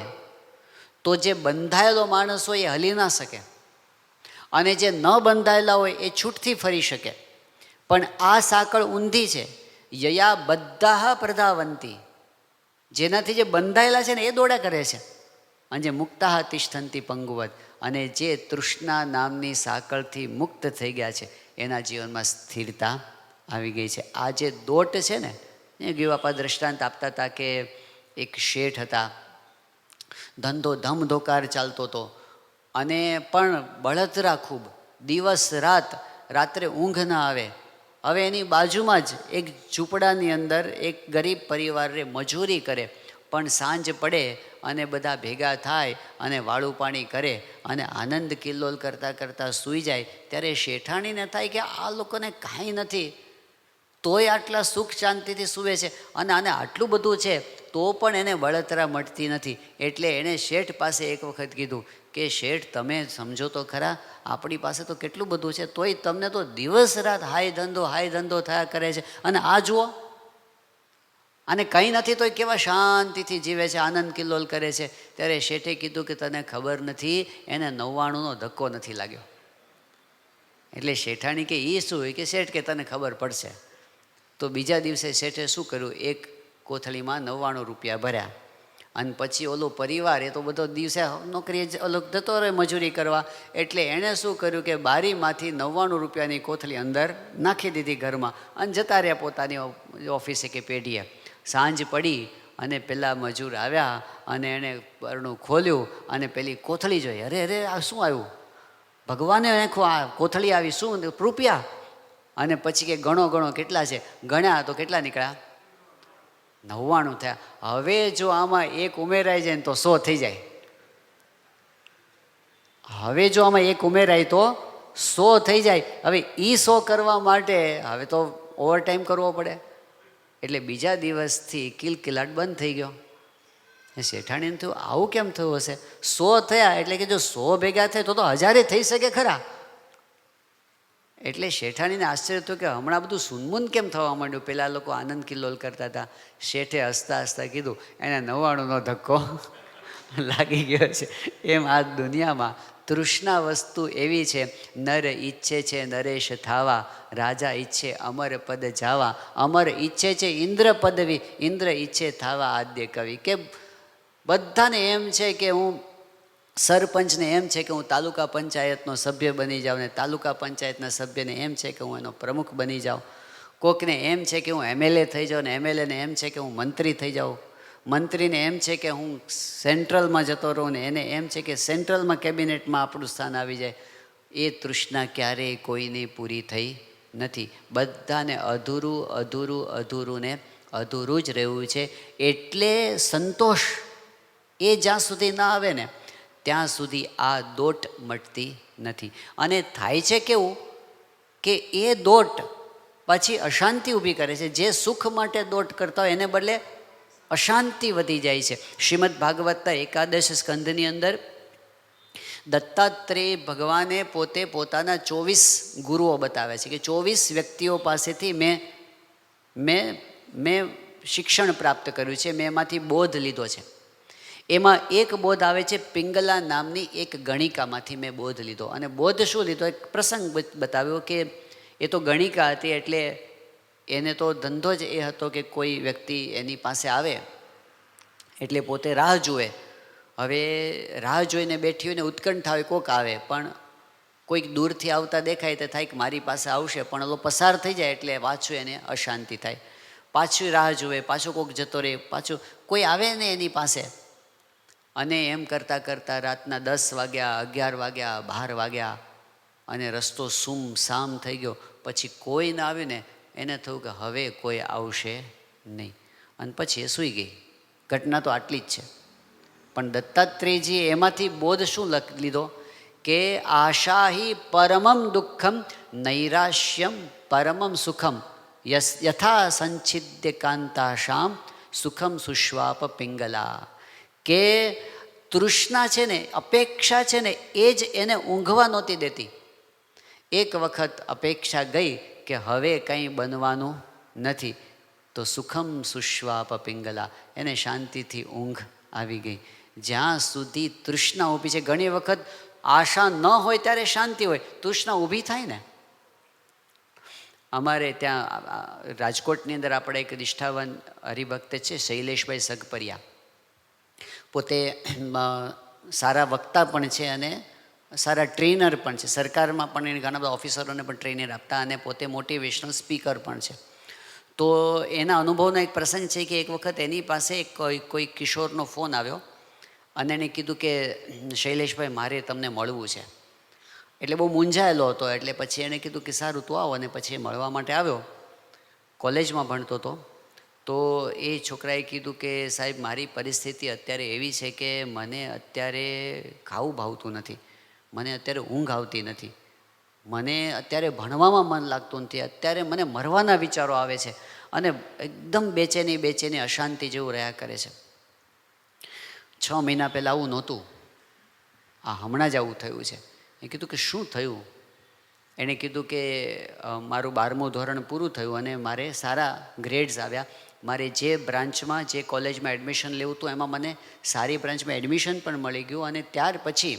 તો જે બંધાયેલો માણસ હોય એ હલી ના શકે અને જે ન બંધાયેલા હોય એ છૂટથી ફરી શકે. પણ આ સાંકળ ઊંધી છે. યયા બધા પ્રધાવંતી, જેનાથી જે બંધાયેલા છે ને એ દોડા કરે છે. અને જે મુક્તા તિષ્ઠંતી પંગુવત, અને જે તૃષ્ણા નામની સાંકળથી મુક્ત થઈ ગયા છે એના જીવનમાં સ્થિરતા આવી ગઈ છે. આ જે દોટ છે ને, એ ગીવાપા દ્રષ્ટાંત આપતા હતા કે એક શેઠ હતા, ધંધો ધમધોકાર ચાલતો હતો, અને પણ બળતરા ખૂબ, દિવસ રાત, રાત્રે ઊંઘ ના આવે. હવે એની બાજુમાં જ એક ઝૂંપડાની અંદર એક ગરીબ પરિવારે મજૂરી કરે, પણ સાંજ પડે અને બધા ભેગા થાય અને વાળું પાણી કરે અને આનંદ કિલ્લોલ કરતાં કરતાં સૂઈ જાય, ત્યારે શેઠાણીને થાય કે આ લોકોને કાંઈ નથી, તોય આટલા સુખ શાંતિથી સૂવે છે, અને આને આટલું બધું છે તો પણ એને બળતરા મળતી નથી. એટલે એણે શેઠ પાસે એક વખત કીધું કે શેઠ, તમે સમજો તો ખરા, આપણી પાસે તો કેટલું બધું છે, તોય તમને તો દિવસ રાત હાય ધંધો થયા કરે છે, અને આ જુઓ, અને કંઈ નથી તોય કેવા શાંતિથી જીવે છે, આનંદ કિલ્લોલ કરે છે. ત્યારે શેઠે કીધું કે તને ખબર નથી, એને 99નો ધક્કો નથી લાગ્યો. એટલે શેઠાણી કે એ શું હોય? કે શેઠ કે તને ખબર પડશે. તો બીજા દિવસે શેઠે શું કર્યું, એક કોથળીમાં 99 રૂપિયા ભર્યા, અને પછી ઓલો પરિવાર એ તો બધો દિવસે નોકરીએ જ અલગ જતો રહે મજૂરી કરવા, એટલે એણે શું કર્યું કે બારીમાંથી 99 રૂપિયાની કોથળી અંદર નાખી દીધી ઘરમાં, અને જતા રહ્યા પોતાની ઓફિસે કે પેઢીએ. સાંજ પડી અને પેલા મજૂર આવ્યા અને એણે પરણું ખોલ્યું અને પેલી કોથળી જોઈ. અરે અરે, આ શું આવ્યું? ભગવાને આ કોથળી આવી, શું રૂપિયા? અને પછી કે ગણો કેટલા છે? ગણ્યા તો કેટલા નીકળ્યા? 99 થયા. હવે જો આમાં એક ઉમેરાઈ જાય ને તો 100 થઈ જાય. હવે જો આમાં એક ઉમેરાય તો 100 થઈ જાય. હવે એ 100 કરવા માટે હવે તો ઓવરટાઈમ કરવો પડે. એટલે બીજા દિવસથી કિલકિલાટ બંધ થઈ ગયો. શેઠાણીને થયું આવું કેમ થયું હશે? 100 થયા એટલે કે જો 100 ભેગા થાય તો 1000 થઈ શકે ખરા. એટલે શેઠાણીને આશ્ચર્ય થયું કે હમણાં બધું સુનમુન કેમ થવા માંડ્યું? પેલા લોકો આનંદ કિલ્લોલ કરતા હતા. શેઠે હસતા હસતા કીધું એને 99નો ધક્કો લાગી ગયો છે. એમ આ દુનિયામાં તૃષ્ણા વસ્તુ એવી છે, નર ઈચ્છે છે નરેશ થાવા, રાજા ઈચ્છે અમર પદ જાવા, અમર ઈચ્છે છે ઇન્દ્ર પદવી, ઇન્દ્ર ઈચ્છે થાવા આદ્ય કવિ. કે બધાને એમ છે કે હું સરપંચને એમ છે કે હું તાલુકા પંચાયતનો સભ્ય બની જાઉં, ને તાલુકા પંચાયતના સભ્યને એમ છે કે હું એનો પ્રમુખ બની જાઉં. કોકને એમ છે કે હું એમએલએ થઈ જાઉં, ને એમએલએને એમ છે કે હું મંત્રી થઈ જાઉં. મંત્રીને એમ છે કે હું સેન્ટ્રલમાં જતો રહું, ને એને એમ છે કે સેન્ટ્રલમાં કેબિનેટમાં આપણું સ્થાન આવી જાય. એ તૃષ્ણા ક્યારેય કોઈની પૂરી થઈ નથી. બધાને અધૂરું ને અધૂરું જ રહેવું છે. એટલે સંતોષ એ જ્યાં સુધી ના આવે ને ત્યાં સુધી આ દોટ મટતી નથી. અને થાય છે કેવું કે એ દોટ પછી અશાંતિ ઊભી કરે છે. જે સુખ માટે દોટ કરતા હોય એને બદલે અશાંતિ વધી જાય છે. શ્રીમદ ભાગવતના 11 સ્કંધની અંદર દત્તાત્રેય ભગવાને પોતે પોતાના 24 ગુરુઓ બતાવે છે કે 24 વ્યક્તિઓ પાસેથી મેં શિક્ષણ પ્રાપ્ત કર્યું છે, મેં એમાંથી બોધ લીધો છે. એમાં એક બોધ આવે છે પિંગલા નામની એક ગણિકામાંથી મેં બોધ લીધો. અને બોધ શું લીધો? એક પ્રસંગ બતાવ્યો કે એ તો ગણિકા હતી, એટલે એને તો ધંધો જ એ હતો કે કોઈ વ્યક્તિ એની પાસે આવે એટલે પોતે રાહ જુએ. હવે રાહ જોઈને બેઠી હોય ને ઉત્કંઠા હોય, કોક આવે પણ કોઈક દૂરથી આવતા દેખાય તો થાય કે મારી પાસે આવશે, પણ ઓલો પસાર થઈ જાય એટલે પાછું એને અશાંતિ થાય. પાછું રાહ જુએ, પાછું કોઈક જતો રહે, પાછું કોઈ આવે ને એની પાસે. અને એમ કરતાં કરતાં રાતના 10 વાગ્યા, 11 વાગ્યા, 12 વાગ્યા અને રસ્તો સૂમ સામ થઈ ગયો. પછી કોઈ ના આવ્યું ને એને થયું કે હવે કોઈ આવશે નહીં, અને પછી એ સૂઈ ગઈ. ઘટના તો આટલી જ છે. પણ દત્તાત્રેયજીએ એમાંથી બોધ શું લીધો કે આશાહી પરમમ દુઃખમ નૈરાશ્યમ પરમમ સુખમ યથા સંછિદ્ય કાંતાશામ સુખમ સુશ્વાપ પિંગલા. કે તૃષ્ણા છે ને, અપેક્ષા છે ને, એ જ એને ઊંઘવા નહોતી દેતી. એક વખત અપેક્ષા ગઈ કે હવે કંઈ બનવાનું નથી, તો સુખમ સુશ્વાપ પિંગલા, એને શાંતિથી ઊંઘ આવી ગઈ. જ્યાં સુધી તૃષ્ણા ઊભી છે, ઘણી વખત આશા ન હોય ત્યારે શાંતિ હોય, તૃષ્ણા ઊભી થાય ને અમારે ત્યાં રાજકોટની અંદર આપણે એક નિષ્ઠાવાન હરિભક્ત છે શૈલેષભાઈ સગપરિયા. પોતે સારા વક્તા પણ છે અને સારા ટ્રેનર પણ છે. સરકારમાં પણ એને ઘણા બધા ઓફિસરોને પણ ટ્રેનર આપતા અને પોતે મોટિવેશનલ સ્પીકર પણ છે. તો એના અનુભવનો એક પ્રસંગ છે કે એક વખત એની પાસે કોઈ કિશોરનો ફોન આવ્યો અને એણે કીધું કે શૈલેષભાઈ મારે તમને મળવું છે. એટલે બહુ મૂંઝાયેલો હતો. એટલે પછી એણે કીધું કે સારું તું આવો. અને પછી એ મળવા માટે આવ્યો. કોલેજમાં ભણતો હતો. તો એ છોકરાએ કીધું કે સાહેબ મારી પરિસ્થિતિ અત્યારે એવી છે કે મને અત્યારે ખાવું ભાવતું નથી, મને અત્યારે ઊંઘ આવતી નથી, મને અત્યારે ભણવામાં મન લાગતું નથી, અત્યારે મને મરવાના વિચારો આવે છે અને એકદમ બેચેની અશાંતિ જેવું રહ્યા કરે છે. 6 મહિના પહેલાં આવું નહોતું, આ હમણાં જ આવું થયું છે. એ કીધું કે શું થયું? એણે કીધું કે મારું 12મું ધોરણ પૂરું થયું અને મારે સારા ગ્રેડ્સ આવ્યા. મારે જે બ્રાન્ચમાં જે કોલેજમાં એડમિશન લેવું હતું એમાં મને સારી બ્રાન્ચમાં એડમિશન પણ મળી ગયું. અને ત્યાર પછી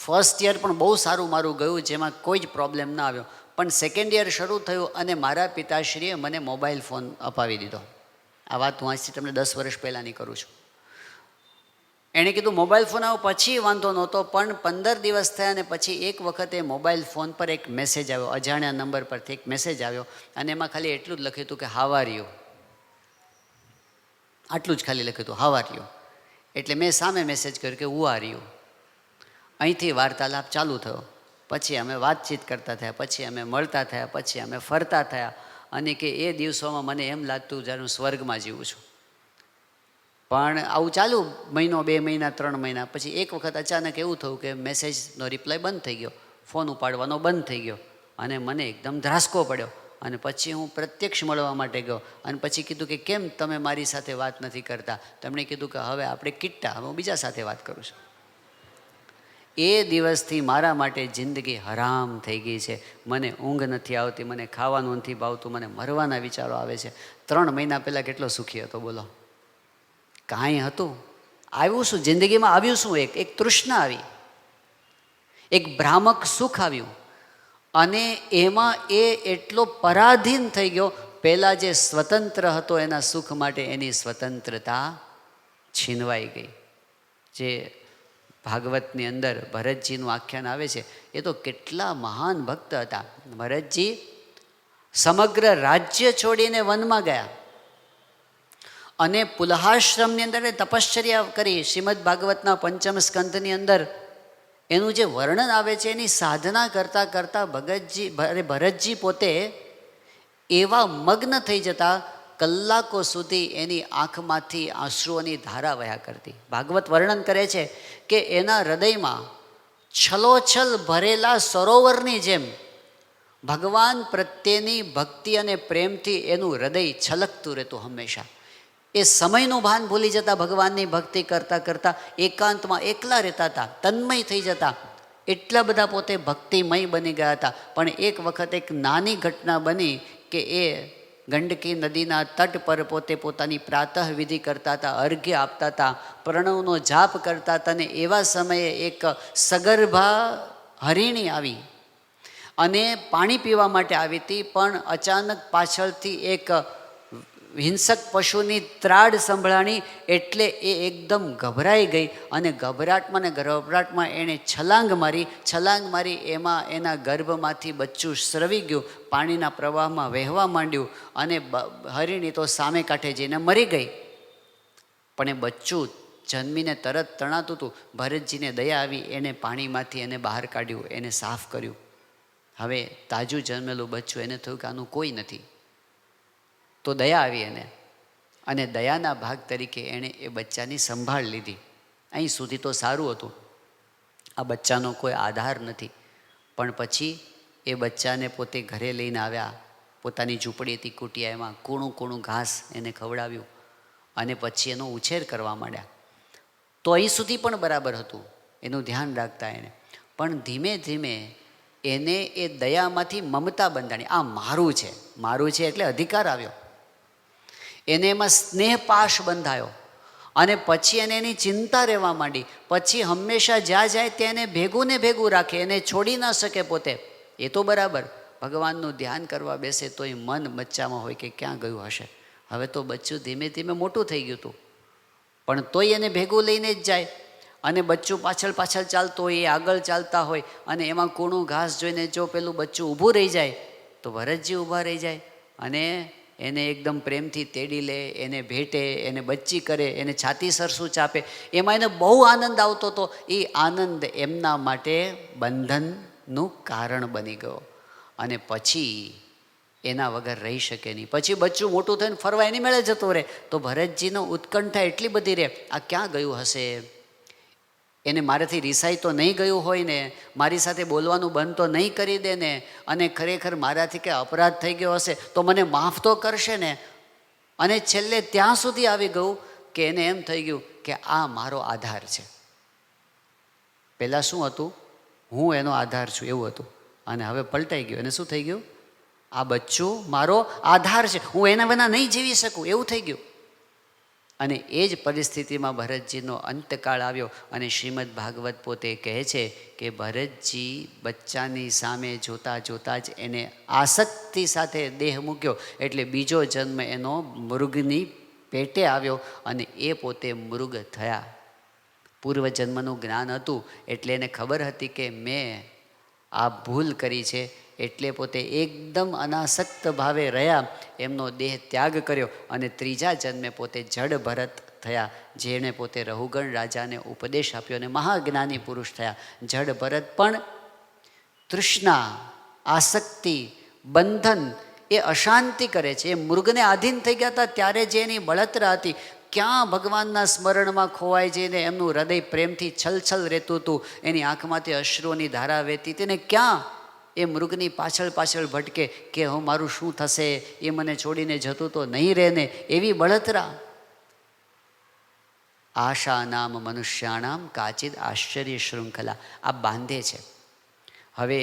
ફર્સ્ટ યર પણ બહુ સારું મારું ગયું, જેમાં કોઈ જ પ્રોબ્લેમ ના આવ્યો. પણ સેકન્ડ યર શરૂ થયું અને મારા પિતાશ્રીએ મને મોબાઈલ ફોન અપાવી દીધો. આ વાત હું આજથી તમને 10 વર્ષ પહેલાંની કરું છું. એણે કીધું મોબાઈલ ફોન આવ્યો પછી વાંધો નહોતો, પણ 15 દિવસ થયા અને પછી એક વખતે મોબાઈલ ફોન પર એક મેસેજ આવ્યો, અજાણ્યા નંબર પરથી એક મેસેજ આવ્યો અને એમાં ખાલી એટલું જ લખ્યું હતું કે હાવ આર યુ. આટલું જ ખાલી લખ્યું હતું, હાવ આર યુ. એટલે મેં સામે મેસેજ કર્યો કે હુ આર યુ. અહીંથી વાર્તાલાપ ચાલુ થયો. પછી અમે વાતચીત કરતા થયા, પછી અમે મળતા થયા, પછી અમે ફરતા થયા અને કે એ દિવસોમાં મને એમ લાગતું જ્યારે હું સ્વર્ગમાં જીવું છું. પણ આવું ચાલુ મહિનો, 2 મહિના, 3 મહિના. પછી એક વખત અચાનક એવું થયું કે મેસેજનો રિપ્લાય બંધ થઈ ગયો, ફોન ઉપાડવાનો બંધ થઈ ગયો અને મને એકદમ ધ્રાસકો પડ્યો. અને પછી હું પ્રત્યક્ષ મળવા માટે ગયો અને પછી કીધું કે કેમ તમે મારી સાથે વાત નથી કરતા? તેમણે કીધું કે હવે આપણે કિટ્ટા, હવે હું બીજા સાથે વાત કરું છું. એ દિવસથી મારા માટે જિંદગી હરામ થઈ ગઈ છે. મને ઊંઘ નથી આવતી, મને ખાવાનું નથી ભાવતું, મને મરવાના વિચારો આવે છે. 3 મહિના પહેલાં કેટલો સુખી હતો બોલો? કાંઈ હતું? આવ્યું શું જિંદગીમાં? આવ્યું શું? એક તૃષ્ણા આવી, એક ભ્રામક સુખ આવ્યું અને એમાં એ એટલો પરાધીન થઈ ગયો. પહેલાં જે સ્વતંત્ર હતો એના સુખ માટે એની સ્વતંત્રતા છીનવાઈ ગઈ. જે ભાગવતની અંદર ભરતજીનું આખ્યાન આવે છે, એ તો કેટલા મહાન ભક્ત હતા. ભરતજી સમગ્ર રાજ્ય છોડીને વનમાં ગયા અને પુલહાશ્રમની અંદર તપશ્ચર્યા કરી. શ્રીમદ ભાગવતના 5મ સ્કંધની અંદર એનું જે વર્ણન આવે છે, એની સાધના કરતાં કરતાં ભરતજી પોતે એવા મગ્ન થઈ જતા, કલાકો સુધી એની આંખમાંથી આંસુઓની ધારા વહ્યા કરતી. ભાગવત વર્ણન કરે છે કે એના હૃદયમાં છલોછલ ભરેલા સરોવરની જેમ ભગવાન પ્રત્યેની ભક્તિ અને પ્રેમથી એનું હૃદય છલકતું રહેતું હંમેશા. એ સમયનું ભાન ભૂલી જતા, ભગવાનની ભક્તિ કરતાં કરતાં એકાંતમાં એકલા રહેતા હતા, તન્મય થઈ જતા. એટલા બધા પોતે ભક્તિમય બની ગયા હતા. પણ એક વખત એક નાની ઘટના બની કે એ ગંડકી નદીના તટ પર પોતે પોતાની પ્રાતઃ વિધિ કરતા હતા, અર્ઘ્ય આપતા હતા, પ્રણવનો જાપ કરતા હતા અને એવા સમયે એક સગર્ભા હરિણી આવી અને પાણી પીવા માટે આવી હતી. પણ અચાનક પાછળથી એક હિંસક પશુની ત્રાડ સંભળાણી એટલે એ એકદમ ગભરાઈ ગઈ અને ગભરાટમાં એણે છલાંગ મારી. એમાં એના ગર્ભમાંથી બચ્ચું સ્રવી ગયું, પાણીના પ્રવાહમાં વહેવા માંડ્યું અને હરિણી તો સામે કાંઠે જઈને મરી ગઈ. પણ એ બચ્ચું જન્મીને તરત તણાતું હતું. ભરતજીને દયા આવી, એને પાણીમાંથી એને બહાર કાઢ્યું, એને સાફ કર્યું. હવે તાજું જન્મેલું બચ્ચું, એને થયું કે આનું કોઈ નથી. તો દયા આવી એને અને દયાના ભાગ તરીકે એણે એ બચ્ચાની સંભાળ લીધી. અહીં સુધી તો સારું હતું, આ બચ્ચાનો કોઈ આધાર નથી. પણ પછી એ બચ્ચાને પોતે ઘરે લઈને આવ્યા, પોતાની ઝૂંપડી હતી કુટિયા, એમાં કૂણું ઘાસ એને ખવડાવ્યું અને પછી એનો ઉછેર કરવા માંડ્યા. તો અહીં સુધી પણ બરાબર હતું, એનું ધ્યાન રાખતા એને. પણ ધીમે ધીમે એને એ દયામાંથી મમતા બંધાણી. આ મારું છે એટલે અધિકાર આવ્યો. એને એમાં સ્નેહ પાશ બંધાયો અને પછી એને એની ચિંતા રહેવા માંડી. પછી હંમેશા જ્યાં જાય ત્યાં એને ભેગું ને ભેગું રાખે, એને છોડી ન શકે પોતે. એ તો બરાબર, ભગવાનનું ધ્યાન કરવા બેસે તો એ મન બચ્ચામાં હોય કે ક્યાં ગયું હશે. હવે તો બચ્ચું ધીમે ધીમે મોટું થઈ ગયું હતું, પણ તોય એને ભેગું લઈને જ જાય. અને બચ્ચું પાછળ પાછળ ચાલતો હોય, એ આગળ ચાલતા હોય, અને એમાં કૂણું ઘાસ જોઈને જો પેલું બચ્ચું ઊભું રહી જાય તો ભરતજી ઊભા રહી જાય અને એને એકદમ પ્રેમથી તેડી લે, એને ભેટે, એને બચ્ચી કરે, એને છાતી સરસું ચાપે. એમાં એને બહુ આનંદ આવતો હતો. એ આનંદ એમના માટે બંધનનું કારણ બની ગયો અને પછી એના વગર રહી શકે નહીં. પછી બચ્ચું મોટું થઈને ફરવા એની મેળે જતો રહે તો ભરતજીનો ઉત્કંઠા એટલી બધી રહે, આ ક્યાં ગયું હશે, એને મારાથી રિસાઈ તો નહીં ગયું હોય ને, મારી સાથે બોલવાનું બંધ તો નહીં કરી દે ને, અને ખરેખર મારાથી કે અપરાધ થઈ ગયો હશે તો મને માફ તો કરશે ને. અને છેલ્લે ત્યાં સુધી આવી ગયું કે એને એમ થઈ ગયું કે આ મારો આધાર છે. પહેલાં શું હતું, હું એનો આધાર છું એવું હતું, અને હવે પલટાઈ ગયું. અને શું થઈ ગયું, આ બચ્ચું મારો આધાર છે, હું એના વિના નહીં જીવી શકું એવું થઈ ગયું. અને એ જ પરિસ્થિતિમાં ભરતજીનો અંતકાળ આવ્યો. અને શ્રીમદ ભાગવત પોતે કહે છે કે ભરતજી બચ્ચાની સામે જોતા જોતા જ એને આસક્તિ સાથે દેહ મૂક્યો, એટલે બીજો જન્મ એનો મૃગની પેટે આવ્યો અને એ પોતે મૃગ થયા. પૂર્વજન્મનું જ્ઞાન હતું એટલે એને ખબર હતી કે મેં આ ભૂલ કરી છે, એટલે પોતે એકદમ અનાસક્ત ભાવે રહ્યા, એમનો દેહ ત્યાગ કર્યો અને ત્રીજા જન્મે પોતે જડ ભરત થયા, જેણે પોતે રહુગણ રાજાને ઉપદેશ આપ્યો અને મહાજ્ઞાની પુરુષ થયા. જડ ભરત પણ તૃષ્ણા, આસક્તિ, બંધન, એ અશાંતિ કરે છે. એ મૃગને આધીન થઈ ગયા હતા ત્યારે જે એની બળતરા હતી, ક્યાં ભગવાનના સ્મરણમાં ખોવાઈ જઈને એમનું હૃદય પ્રેમથી છલછલ રહેતું હતું, એની આંખમાંથી અશ્રુઓની ધારા વહેતી તેને ક્યાં એ મૃગની પાછળ પાછળ ભટકે કે હું મારું શું થશે, એ મને છોડીને જતું તો નહીં રહે ને, એવી બળતરા. આશા નામ મનુષ્યાણામ કાચિદ આશ્ચર્ય શૃંખલા, આ બાંધે છે. હવે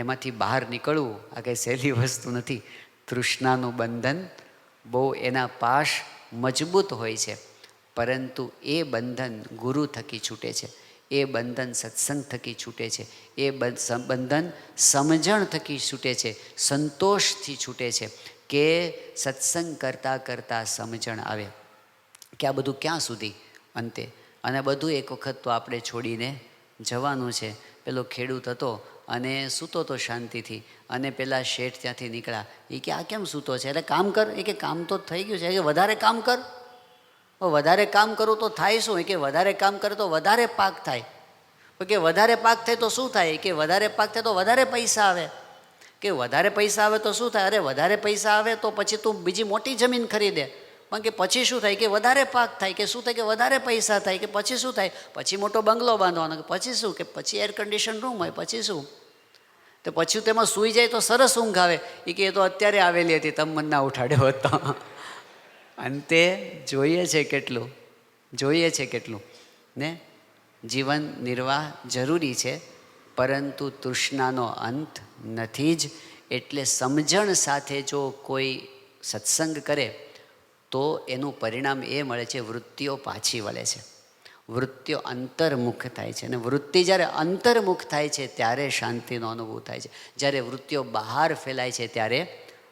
એમાંથી બહાર નીકળવું આ કંઈ સહેલી વસ્તુ નથી. તૃષ્ણાનું બંધન બહુ એના પાશ મજબૂત હોય છે, પરંતુ એ બંધન ગુરુ થકી છૂટે છે, એ બંધન સત્સંગ થકી છૂટે છે, એ બંધન સમજણ થકી છૂટે છે, સંતોષથી છૂટે છે. કે સત્સંગ કરતાં કરતાં સમજણ આવે કે આ બધું ક્યાં સુધી અંતે, અને બધું એક વખત તો આપણે છોડીને જવાનું છે. પેલો ખેડૂત હતો અને સૂતો તો શાંતિથી, અને પેલા શેઠ ત્યાંથી નીકળ્યા, એ કે આ કેમ સૂતો છે, એટલે કામ કર. એ કે કામ તો થઈ ગયું છે, કે વધારે કામ કર. વધારે કામ કરું તો થાય શું, એ કે વધારે કામ કરે તો વધારે પાક થાય. કે વધારે પાક થાય તો શું થાય, કે વધારે પાક થાય તો વધારે પૈસા આવે. કે વધારે પૈસા આવે તો શું થાય, અરે વધારે પૈસા આવે તો પછી તું બીજી મોટી જમીન ખરીદે. પણ કે પછી શું થાય, કે વધારે પાક થાય, કે શું થાય, કે વધારે પૈસા થાય, કે પછી શું થાય, પછી મોટો બંગલો બાંધવાનો, કે પછી શું, કે પછી એર કન્ડિશન રૂમ હોય, પછી શું, તો પછી તેમાં સૂઈ જાય તો સરસ ઊંઘ આવે. એ કે એ તો અત્યારે આવેલી હતી, તમે મને ના ઉઠાડ્યો હતો. અંતે જોઈએ છે કેટલું, જોઈએ છે કેટલું ને. જીવન નિર્વાહ જરૂરી છે, પરંતુ તૃષ્ણાનો અંત નથી જ. એટલે સમજણ સાથે જો કોઈ સત્સંગ કરે તો એનું પરિણામ એ મળે છે, વૃત્તિઓ પાછી વળે છે, વૃત્તિઓ અંતર્મુખ થાય છે. અને વૃત્તિ જ્યારે અંતર્મુખ થાય છે ત્યારે શાંતિનો અનુભવ થાય છે. જ્યારે વૃત્તિઓ બહાર ફેલાય છે ત્યારે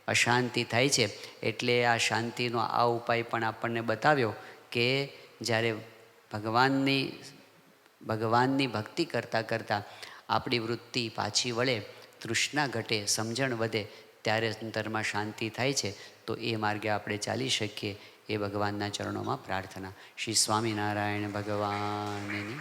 અશાંતિ થાય છે. એટલે આ શાંતિનો આ ઉપાય પણ આપણને બતાવ્યો કે જ્યારે ભગવાનની ભક્તિ કરતાં કરતાં આપણી વૃત્તિ પાછી વળે, તૃષ્ણા ઘટે, સમજણ વધે, ત્યારે અંતરમાં શાંતિ થાય છે. તો એ માર્ગે આપણે ચાલી શકીએ એ ભગવાનના ચરણોમાં પ્રાર્થના. શ્રી સ્વામિનારાયણ ભગવાનની